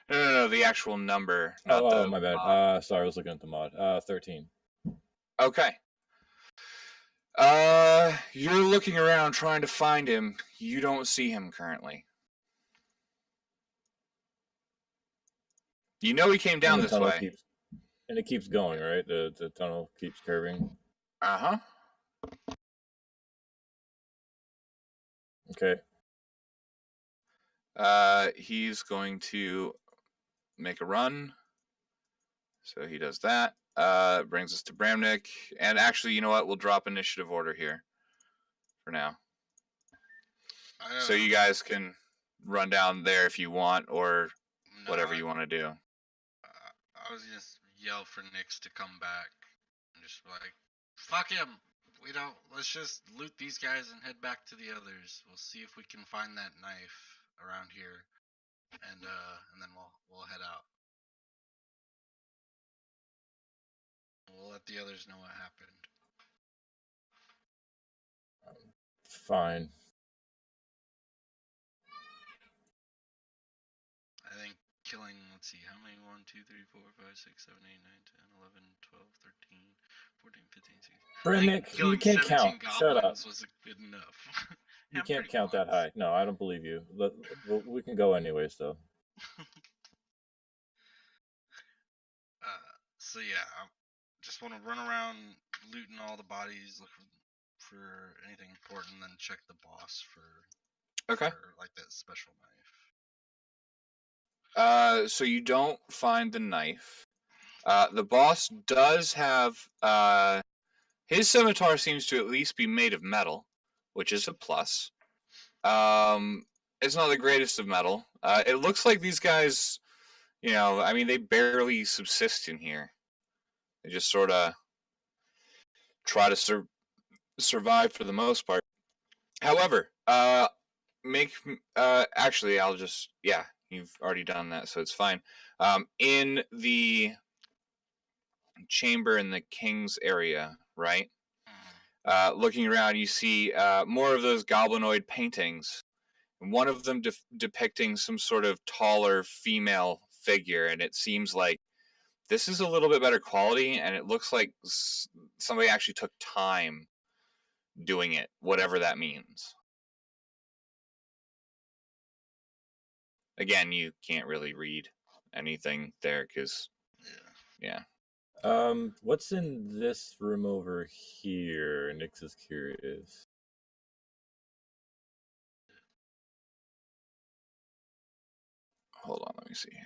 No, the actual number, not Oh, the my bad. mod. Sorry, I was looking at the mod. 13. Okay. You're looking around trying to find him. You don't see him currently. You know he came down And the this tunnel way. it keeps going, right? The tunnel keeps curving. Uh-huh. Okay. He's going to make a run. So he does that. Brings us to Bramnick. And actually, you know what? We'll drop initiative order here for now. So you guys can run down there if you want, or whatever you want to do. I was gonna yell for Nix to come back and just be like, "Fuck him! Let's just loot these guys and head back to the others. We'll see if we can find that knife around here, and then we'll head out. We'll let the others know what happened." Fine. I think killing, let's see, how many? 1, 2, 3, 4, 5, 6, 7, 8, 9, 10, 11, 12, 13, 14, 15, 16. Bramnick, you can't count. Shut up. Was good enough. You can't count that high. No, I don't believe you. We can go anyways, though. So yeah, I just want to run around looting all the bodies, look for anything important, then check the boss for like that special knife. So you don't find the knife. The boss does have his scimitar seems to at least be made of metal, which is a plus. It's not the greatest of metal. It looks like these guys, I mean, they barely subsist in here. They just sort of try to survive for the most part. However, actually, I'll just, you've already done that, so it's fine. In the chamber in the king's area, right? Looking around, you see more of those goblinoid paintings. One of them depicting some sort of taller female figure, and it seems like this is a little bit better quality, and it looks like somebody actually took time doing it, whatever that means. Again, you can't really read anything there because, yeah. What's in this room over here? Nix is curious. Hold on, let me see.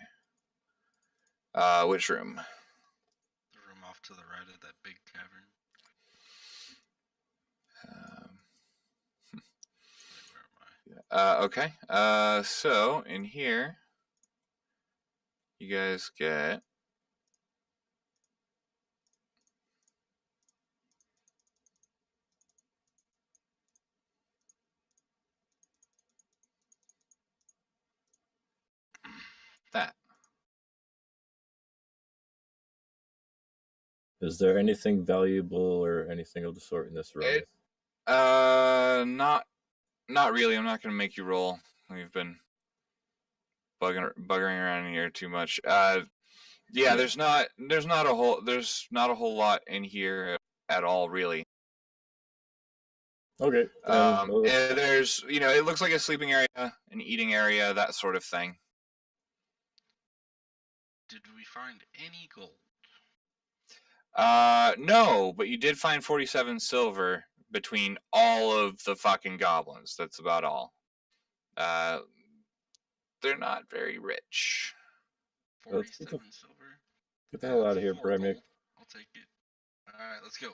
Which room? The room off to the right of that big cavern. Okay. So in here, you guys get that. Is there anything valuable or anything of the sort in this room? Not really. I'm not gonna make you roll. We've been buggering around in here too much. Yeah, there's not a whole lot in here at all, really. Okay. And there's, it looks like a sleeping area, an eating area, that sort of thing. Did we find any gold? No, but you did find 47 silver between all of the fucking goblins. That's about all. They're not very rich. 47 silver. Get the hell out of here, Bremnick. I'll take it. All right, let's go.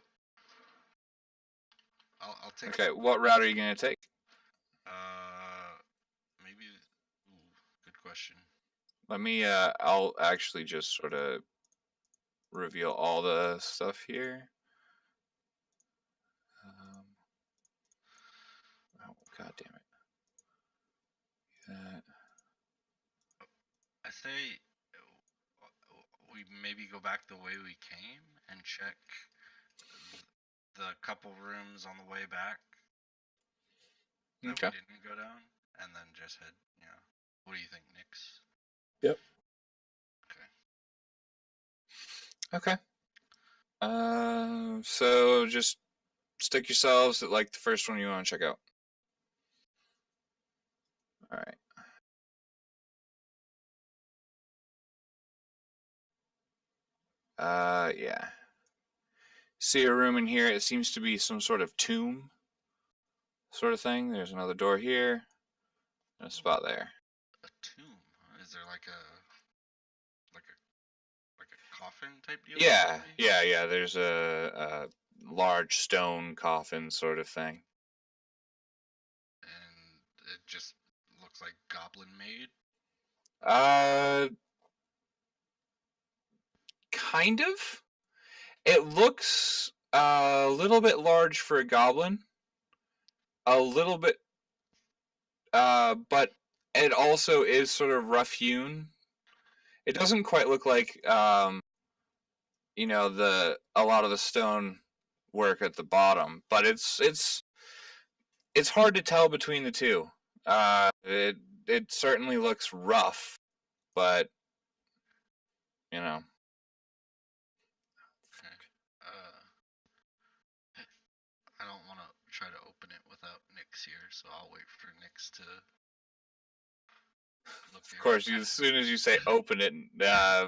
I'll take. Okay, what route are you gonna take? Maybe. Ooh, good question. Let me. I'll actually just sort of reveal all the stuff here. Oh, god damn it. I say we maybe go back the way we came and check the couple rooms on the way back that Okay. we didn't go down, and then just head. What do you think, Nix? Yep. Okay. So just stick yourselves at like the first one you want to check out. All right. Yeah. See a room in here. It seems to be some sort of tomb sort of thing. There's another door here. And a spot there. A tomb? Is there like a coffin type deal? Yeah. There's a large stone coffin sort of thing. And it just looks like goblin made? Kind of. It looks a little bit large for a goblin. A little bit, but it also is sort of rough hewn. It doesn't quite look like, a lot of the stone work at the bottom, but it's hard to tell between the two. It certainly looks rough, but I don't want to try to open it without Nix here, so I'll wait for Nix to look. Of course, as soon as you say open it,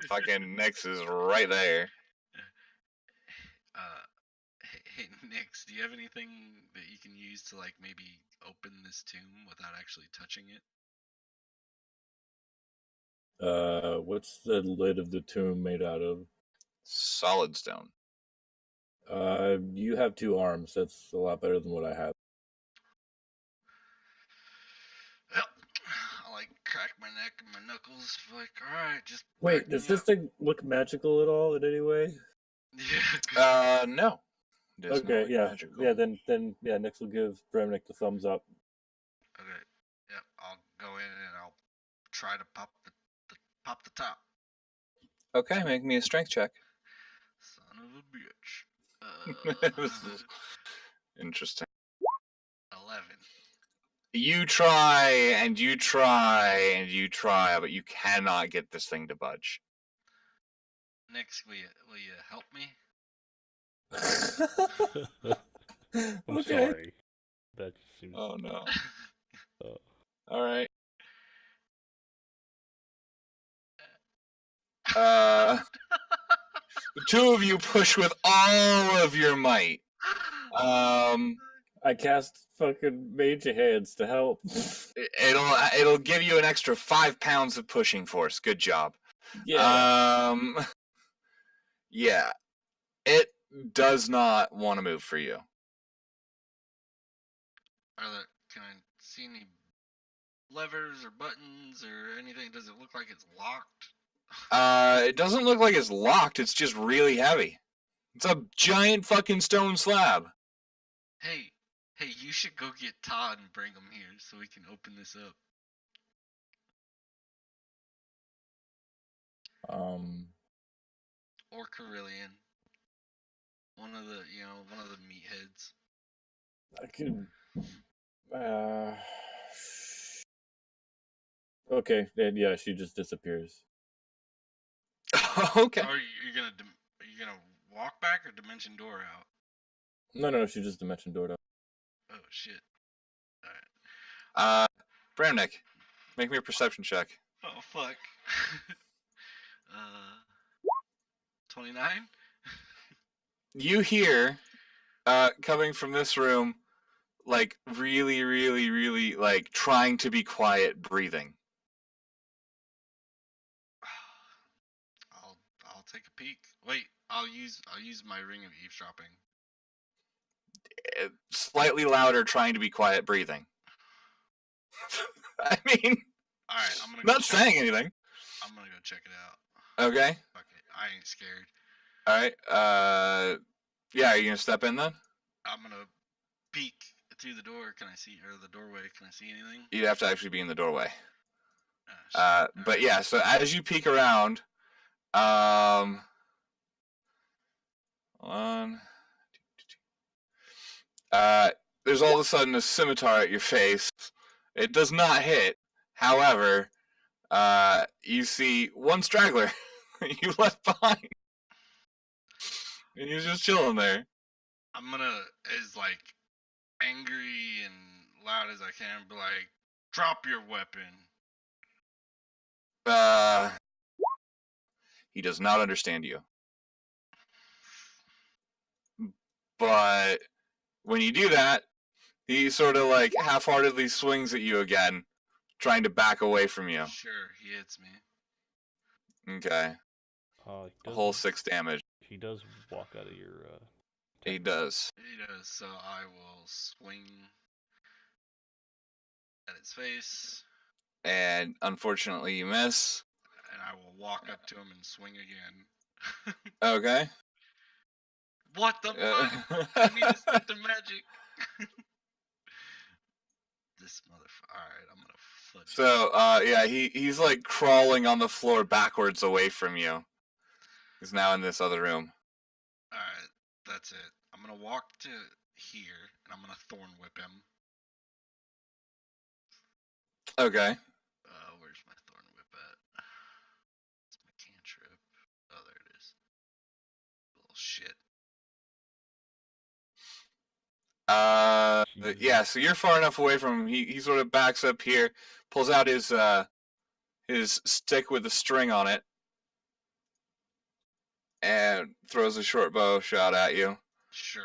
fucking Nix is right there. Hey Nix, do you have anything that you can use to like maybe open this tomb without actually touching it? What's the lid of the tomb made out of? Solid stone. You have 2 arms. That's a lot better than what I have. Yep. I like crack my neck and my knuckles. Like, all right, just wait. Does this thing look magical at all in any way? Yeah. No. Okay. Yeah. Magical. Yeah. Then Nix will give Bremnick the thumbs up. Okay. Yep. I'll go in and I'll try to pop the top. Okay, make me a strength check. Son of a bitch. This is interesting. 11. You try and you try and you try, but you cannot get this thing to budge. Nix, will you help me? I'm Okay. sorry. That just seems. Oh no. All right. The 2 of you push with all of your might. I cast fucking mage hands to help. It'll give you an extra 5 pounds of pushing force. Good job. Yeah. Yeah. It does not want to move for you. Can I see any levers or buttons or anything? Does it look like it's locked? It doesn't look like it's locked. It's just really heavy. It's a giant fucking stone slab. Hey, you should go get Todd and bring him here so we can open this up. Or Carillion. One of the meatheads. I can. Okay, then yeah, she just disappears. Okay. Are you gonna walk back or dimension door out? No, she just dimension doored up. Oh shit! All right. Bramnick, make me a perception check. Oh fuck. 29. You hear, coming from this room, like really, really, really, like trying to be quiet, breathing. I'll take a peek. Wait, I'll use my ring of eavesdropping. Slightly louder, trying to be quiet, breathing. I mean, all right, I'm gonna not saying anything. I'm gonna go check it out. Okay. Fuck it, I ain't scared. All right. Yeah, are you gonna step in then? I'm gonna peek through the door. Can I see, or the doorway? Can I see anything? You'd have to actually be in the doorway. But yeah, so as you peek around, there's all of a sudden a scimitar at your face. It does not hit. However, you see one straggler you left behind. And he's just chilling there. I'm gonna, as like angry and loud as I can, be like, drop your weapon. He does not understand you. But when you do that, he sort of like half-heartedly swings at you again, trying to back away from you. Sure, he hits me. Okay. A whole 6 damage. He does walk out of your. He does. He does. So I will swing at its face. And unfortunately, you miss. And I will walk up to him and swing again. Okay. What the fuck? I need to set the magic. This motherfucker. Alright, I'm gonna fudge. So, yeah, he's like crawling on the floor backwards away from you. He's now in this other room. Alright, that's it. I'm gonna walk to here and I'm gonna thorn whip him. Okay. Where's my thorn whip at? It's my cantrip. Oh, there it is. Little shit. Yeah, so you're far enough away from him. He sort of backs up here, pulls out his stick with the string on it, and throws a short bow shot at you. Sure.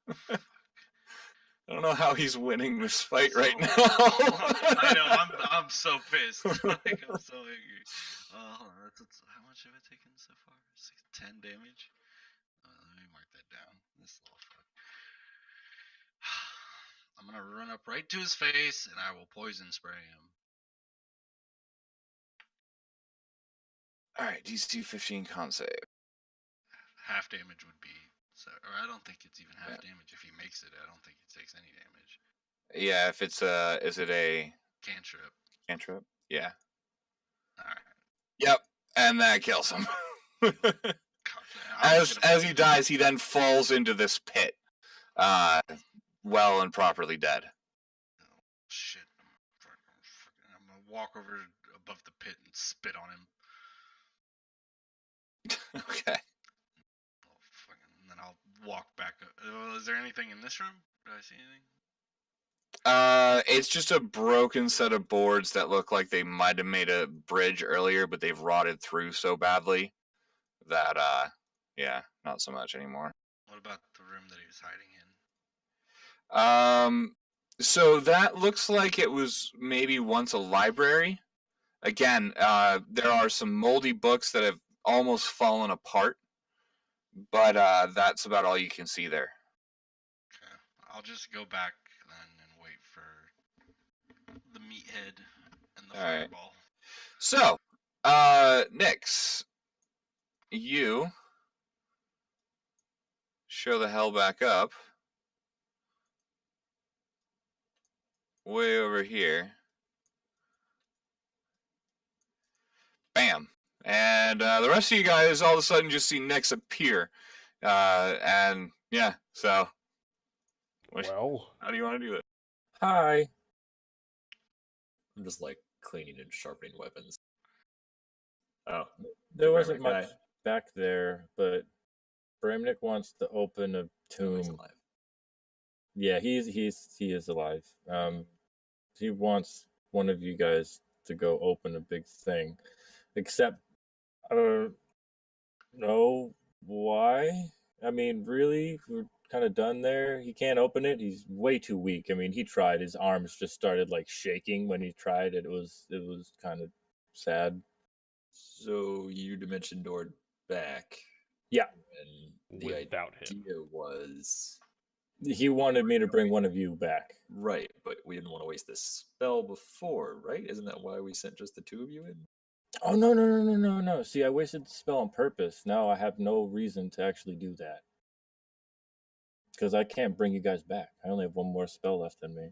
I don't know how he's winning this fight right now. I know, I'm so pissed. Like, I'm so angry. Hold on, how much have I taken so far? 10 damage? Let me mark that down. This little fuck. I'm gonna run up right to his face and I will poison spray him. Alright, DC 15 con save. Half damage would be, or I don't think it's even half damage. If he makes it, I don't think he takes any damage. Yeah, if it's is it a cantrip? Cantrip? Yeah. Alright. Yep, and that kills him. As he dies, he then falls into this pit, well and properly dead. Oh, shit. I'm gonna walk over above the pit and spit on him. Okay. And then I'll walk back up. Is there anything in this room? Do I see anything? It's just a broken set of boards that look like they might have made a bridge earlier, but they've rotted through so badly that, yeah, not so much anymore. What about the room that he was hiding in? So that looks like it was maybe once a library. Again, there are some moldy books that have almost fallen apart, but that's about all you can see there. Okay, I'll just go back then and wait for the meathead and the fireball. So, Nyx, you show the hell back up. Way over here. Bam. And the rest of you guys all of a sudden just see Nyx appear And yeah, so Well, how do you want to do it? Hi. I'm just like cleaning and sharpening weapons. Oh, There the wasn't Bramnic guy. much back there, but Bramnick wants to open a Oh, he's tomb. alive. Yeah, he is alive. He wants one of you guys to go open a big thing. Except I don't know why. I mean, really, we're kind of done there. He can't open it. He's way too weak. I mean, he tried. His arms just started like shaking when he tried. It was kind of sad. So you dimension doored back. Yeah. And the without him. idea was He wanted me to bring one of you back. right, but we didn't want to waste this spell before, right? Isn't that why we sent just the two of you in? Oh no. See, I wasted the spell on purpose. Now I have no reason to actually do that. Because I can't bring you guys back. I only have one more spell left in me.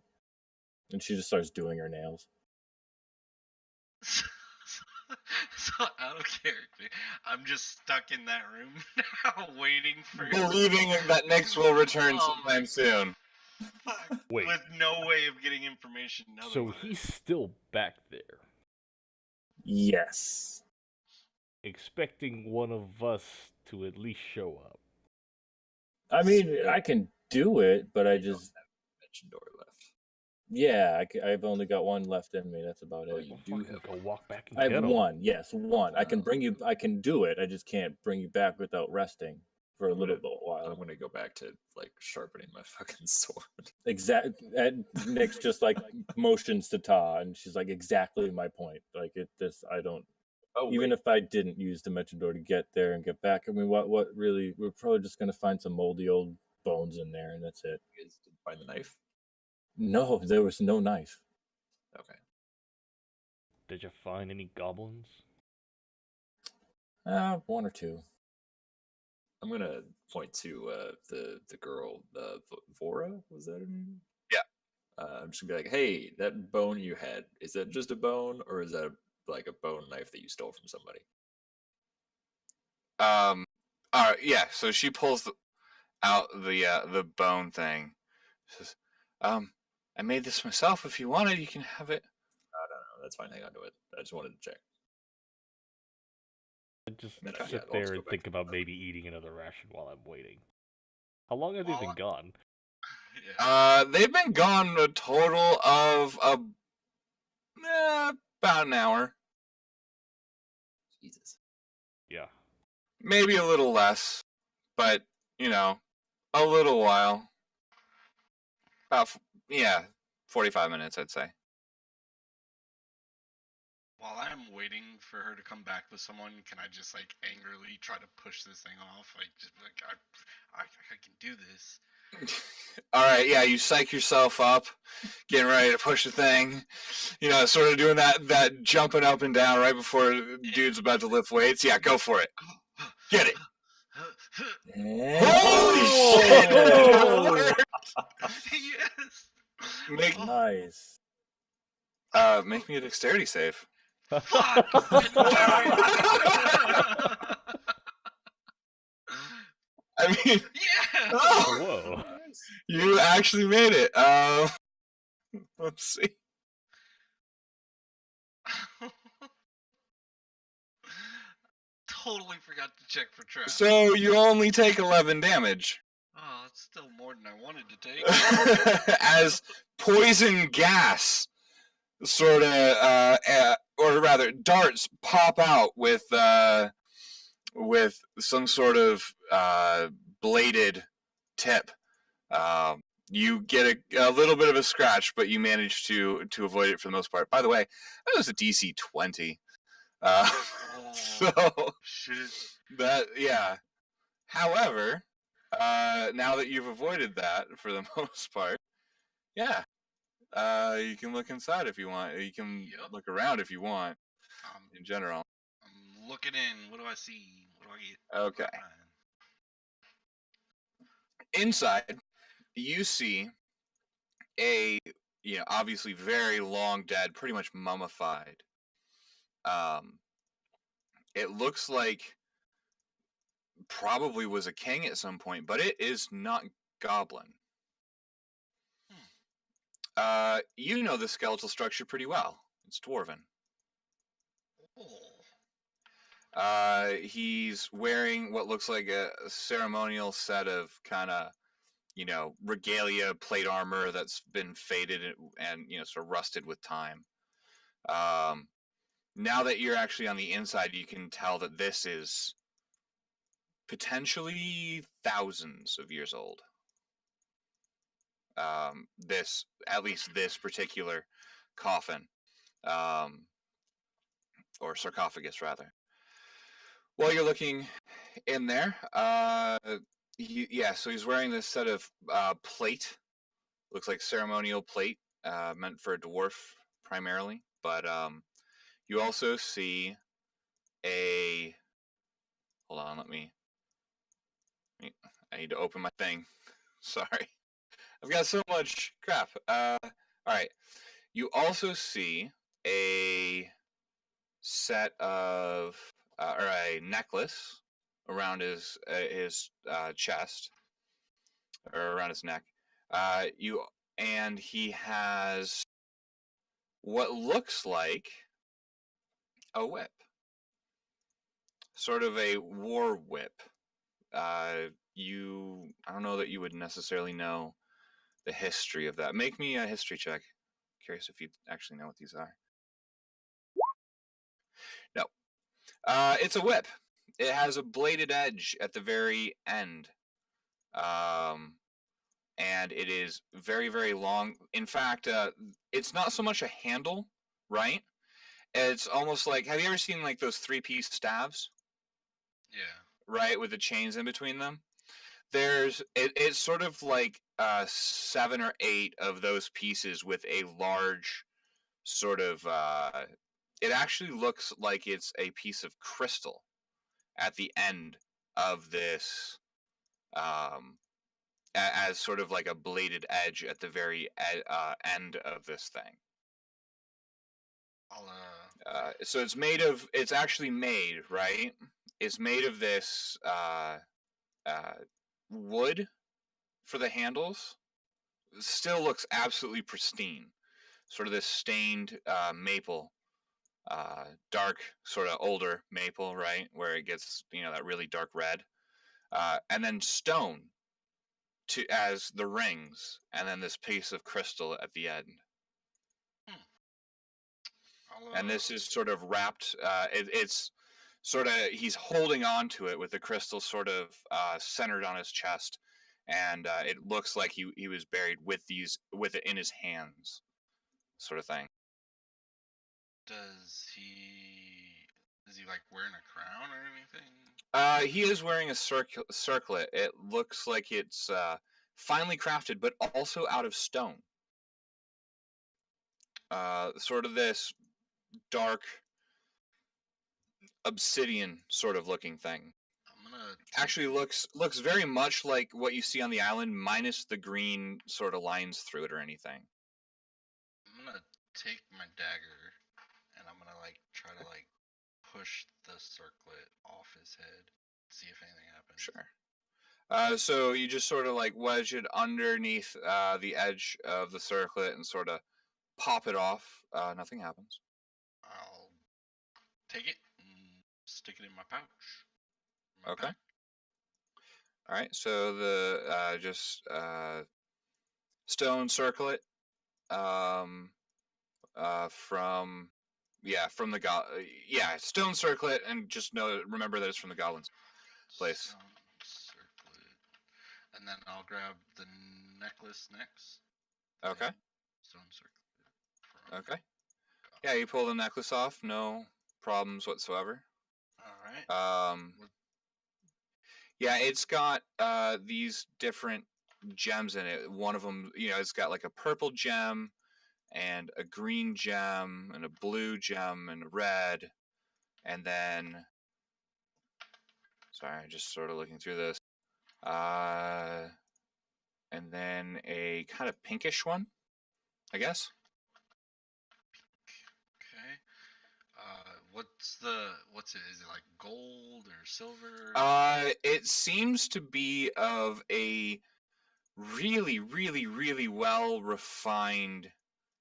And she just starts doing her nails. So out of character, I'm just stuck in that room now, waiting for Believing that Nyx will return Oh my sometime soon. fuck, Wait. with no way of getting information. So Otherwise. he's still back there, Yes. expecting one of us to at least show up. I mean, So- I can do it, but I You don't just... have dimension door left. Yeah, I've only got one left in me. That's about Oh, it. you Well, do fucking have go walk back and I get have him. one. Yes, one. I can Wow. bring you... I can do it. I just can't bring you back without resting for a I'm little gonna- bit while. I'm gonna go back to like sharpening my fucking sword. And Nick's just like motions to Ta, and she's like, exactly my point. Like I don't. Oh, Even wait. if I didn't use Dimension Door to get there and get back, I mean, what really? We're probably just gonna find some moldy old bones in there, and that's it. You guys didn't find the knife? No, there was no knife. Okay. Did you find any goblins? One or two. I'm gonna point to the girl, Vora. Was that her name? Yeah. I'm just gonna be like, hey, that bone you had, is that just a bone, or is that like a bone knife that you stole from somebody? Yeah. So she pulls out the bone thing. Says, I made this myself. If you want it, you can have it. No, that's fine. Hang on to it. I just wanted to check. I just And then, sit yeah, I'll just there go and back think to about the- maybe eating another ration while I'm waiting. How long have they been Well, gone? Yeah. They've been gone a total of about an hour, Jesus. Yeah. maybe a little less, but a little while. About 45 minutes, I'd say. While I'm waiting for her to come back with someone, can I just like angrily try to push this thing off? Like, just like I can do this. All right, yeah, you psych yourself up, getting ready to push the thing. Sort of doing that jumping up and down right before dude's about to lift weights. Yeah, go for it. Get it. Holy shit! Oh! Yes. Make Oh, Nice. make me a dexterity save. fuck! I mean, Yeah. Whoa. you actually made it. Let's see. Totally forgot to check for traps. So you only take 11 damage. Oh, that's still more than I wanted to take. As poison gas sort of, or rather, darts pop out with some sort of bladed tip. You get a little bit of a scratch, but you manage to avoid it for the most part. By the way, that was a DC 20. So Shit. yeah. However, now that you've avoided that for the most part, yeah, you can look inside if you want. You can look around if you want. In general, I'm looking in. What do I see? What do I get? okay. Inside, you see a obviously very long dead, pretty much mummified. It looks like probably was a king at some point, but it is not goblin. You know the skeletal structure pretty well. It's dwarven. He's wearing what looks like a ceremonial set of kind of, regalia, plate armor that's been faded and sort of rusted with time. Now that you're actually on the inside, you can tell that this is potentially thousands of years old. At least this particular coffin, or sarcophagus rather. While you're looking in there, so he's wearing this set of plate. Looks like ceremonial plate, meant for a dwarf primarily. But you also see a. Hold on, I need to open my thing. Sorry, I've got so much crap. All right. You also see a set of or a necklace around his chest or around his neck. And he has what looks like a whip, sort of a war whip. I don't know that you would necessarily know the history of that. Make me a history check. Curious if you actually know what these are. No. It's a whip. It has a bladed edge at the very end. And it is very, very long. In fact, it's not so much a handle, right? It's almost like, have you ever seen like those 3-piece staves? Yeah. Right, with the chains in between them? It's sort of like 7 or 8 of those pieces with a large sort of, it actually looks like it's a piece of crystal at the end of this, as sort of like a bladed edge at the very end of this thing. So it's actually made, right? It's made of this wood for the handles. Still looks absolutely pristine. Sort of this stained maple, dark, sort of older maple, right? Where it gets, that really dark red. And then stone as the rings, and then this piece of crystal at the end. And this is sort of wrapped. It's sort of, he's holding on to it with the crystal sort of centered on his chest, and it looks like he was buried with it in his hands, sort of thing. Is he like wearing a crown or anything? He is wearing a circlet. It looks like it's finely crafted, but also out of stone. Sort of this dark obsidian sort of looking thing. Actually looks very much like what you see on the island, minus the green sort of lines through it or anything. I'm gonna take my dagger and I'm gonna try to push the circlet off his head, see if anything happens. Sure. So you just sort of wedge it underneath the edge of the circlet and sort of pop it off. Nothing happens. I'll take it and stick it in my pouch. Okay. All right. So the stone circlet from the stone circlet, and just remember that it's from the goblins' place. Stone circlet, and then I'll grab the necklace next. Okay. Stone circlet. Okay. Yeah, you pull the necklace off, no problems whatsoever. All right. Yeah, it's got these different gems in it. One of them, it's got like a purple gem and a green gem and a blue gem and a red, and then, sorry, just sort of looking through this, and then a kind of pinkish one, I guess. Okay. what's it? Is it like gold or silver? It seems to be of a really, really, really well refined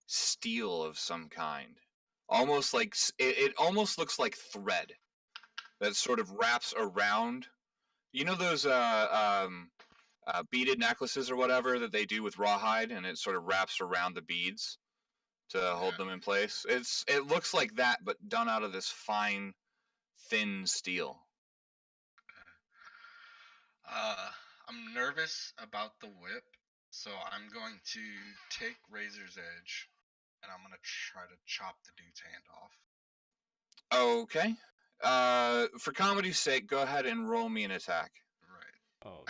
steel of some kind. Almost like it almost looks like thread that sort of wraps around. You know those beaded necklaces or whatever that they do with rawhide, and it sort of wraps around the beads to hold them in place. It looks like that, but done out of this fine, thin steel. I'm nervous about the whip, so I'm going to take Razor's Edge, and I'm gonna try to chop the dude's hand off. Okay. For comedy's sake, go ahead and roll me an attack. Right. Oh,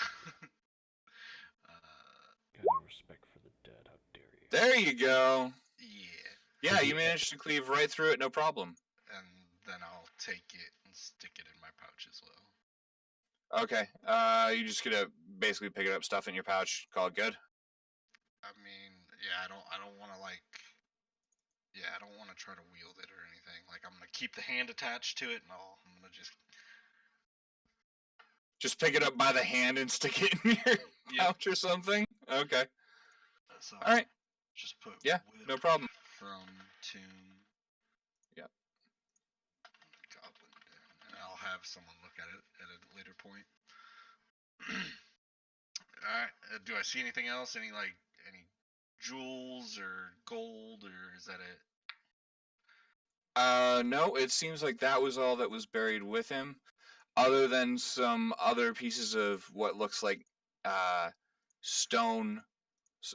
uh, got no respect for the dead. How dare you? There you go. yeah. Yeah, you managed to cleave right through it, no problem. And then I'll take it and stick it in my pouch as well. Okay. You just gonna basically pick it up, stuff it in your pouch, call it good. I mean, yeah, I don't want to like, yeah, I don't want to try to wield it or anything. Like, I'm gonna keep the hand attached to it, and I'm gonna just pick it up by the hand and stick it in your pouch or something. Okay. So all right. Just put no problem. From Tomb. Yep. Goblin Den, and I'll have someone look at it at a later point. All right. Do I see anything else? Any jewels or gold, or is that it? No, it seems like that was all that was buried with him, other than some other pieces of what looks like stone.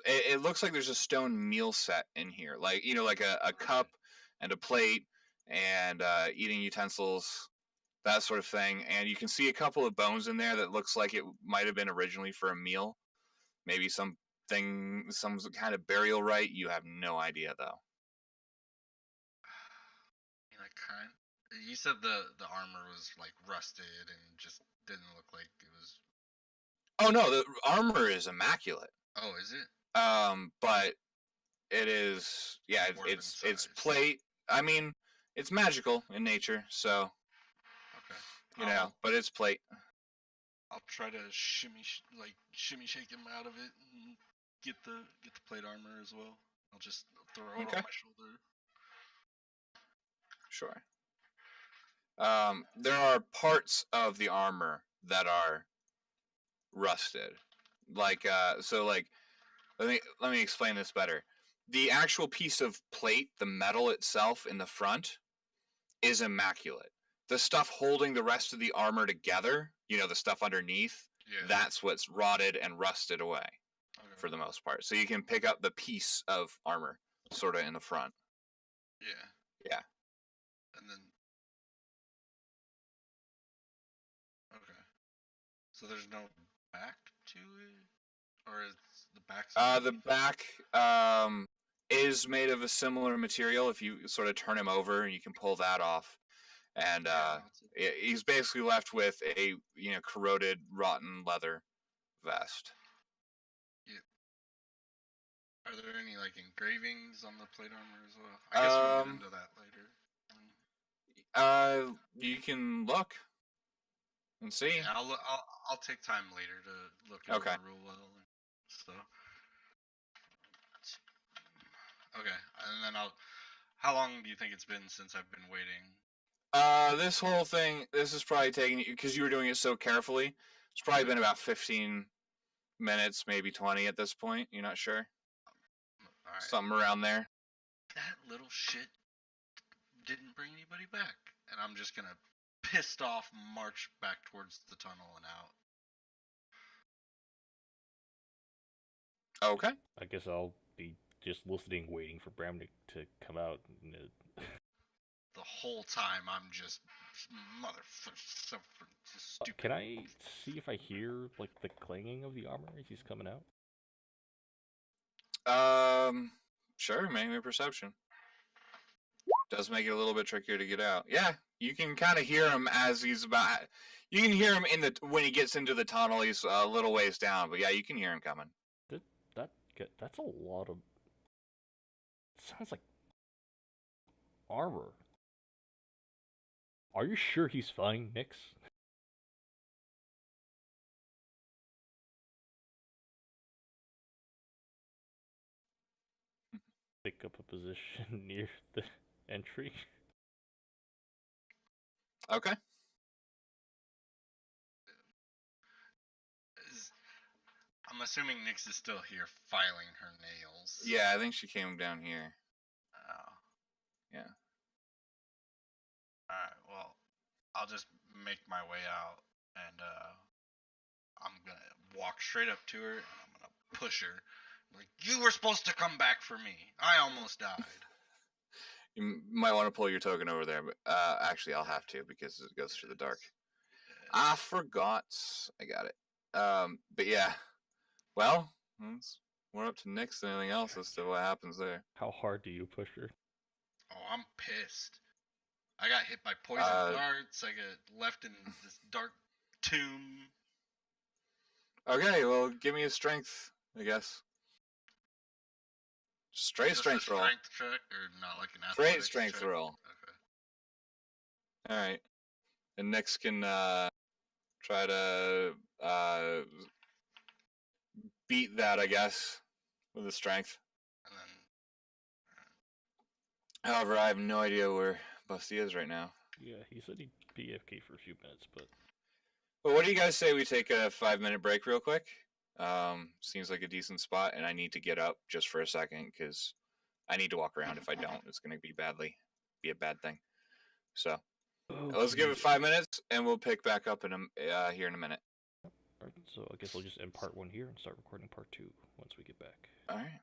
It looks like there's a stone meal set in here, like like a cup and a plate and eating utensils, that sort of thing. And you can see a couple of bones in there that looks like it might have been originally for a meal, maybe some kind of burial rite. You have no idea though. Kind. You said the armor was like rusted and just didn't look like it was. Oh no, the armor is immaculate. Oh, is it? But it is, yeah, it's plate. I mean, it's magical in nature, so okay. But it's plate. I'll try to shimmy shake him out of it and get the plate armor as well. I'll just throw it on my shoulder. Sure. There are parts of the armor that are rusted, like let me explain this better. The actual piece of plate, the metal itself in the front, is immaculate. The stuff holding the rest of the armor together, the stuff underneath, that's what's rotted and rusted away for the most part. So you can pick up the piece of armor sort of in the front. Yeah. And then okay. So there's no back to it, or it's the back? The back is made of a similar material. If you sort of turn him over, you can pull that off. And he's basically left with a corroded, rotten leather vest. Yeah. Are there any engravings on the plate armor as well? I guess we'll get into that later. You can look and see. Yeah, I'll take time later to look at it real well and stuff. Okay, and then How long do you think it's been since I've been waiting? This whole thing, this is probably taking you, because you were doing it so carefully, it's probably been about 15 minutes, maybe 20 at this point. You're not sure? Alright. Something around there. That little shit didn't bring anybody back. And I'm just gonna, pissed off, march back towards the tunnel and out. Okay. I guess I'll be just listening, waiting for Bramnick to come out. The whole time I'm just motherfucker. Stupid. Can I see if I hear the clanging of the armor as he's coming out? Sure. Make me a perception. Does make it a little bit trickier to get out. Yeah, you can kind of hear him as he's about. You can hear him when he gets into the tunnel. He's a little ways down, but yeah, you can hear him coming. That's a lot of. It sounds like armor. Are you sure he's fine, Nix? Pick up a position near the entry. Okay. I'm assuming Nyx is still here filing her nails. Yeah, I think she came down here. Oh. Yeah. Alright, well, I'll just make my way out and I'm gonna walk straight up to her and I'm gonna push her. Like, you were supposed to come back for me. I almost died. You might want to pull your token over there, but actually I'll have to because it goes through the dark. I forgot. I got it. But yeah. Well, we're up to Nyx and anything else as to what happens there. How hard do you push her? Oh, I'm pissed. I got hit by poison darts. I got left in this dark tomb. Okay, well, give me a strength, I guess. Straight Just strength a roll. strength check or not like an Straight athletics strength check? roll. Okay. All right. And Nyx can try to beat that, I guess, with a strength. And then However, I have no idea where Busty is right now. Yeah, he said he'd be AFK for a few minutes, but... Well, what do you guys say we take a 5-minute break real quick? Seems like a decent spot, and I need to get up just for a second, because I need to walk around. If I don't, it's going to be a bad thing. So, let's give it 5 minutes, and we'll pick back up here in a minute. Alright, so I guess I'll just end part 1 here and start recording part 2 once we get back. All right.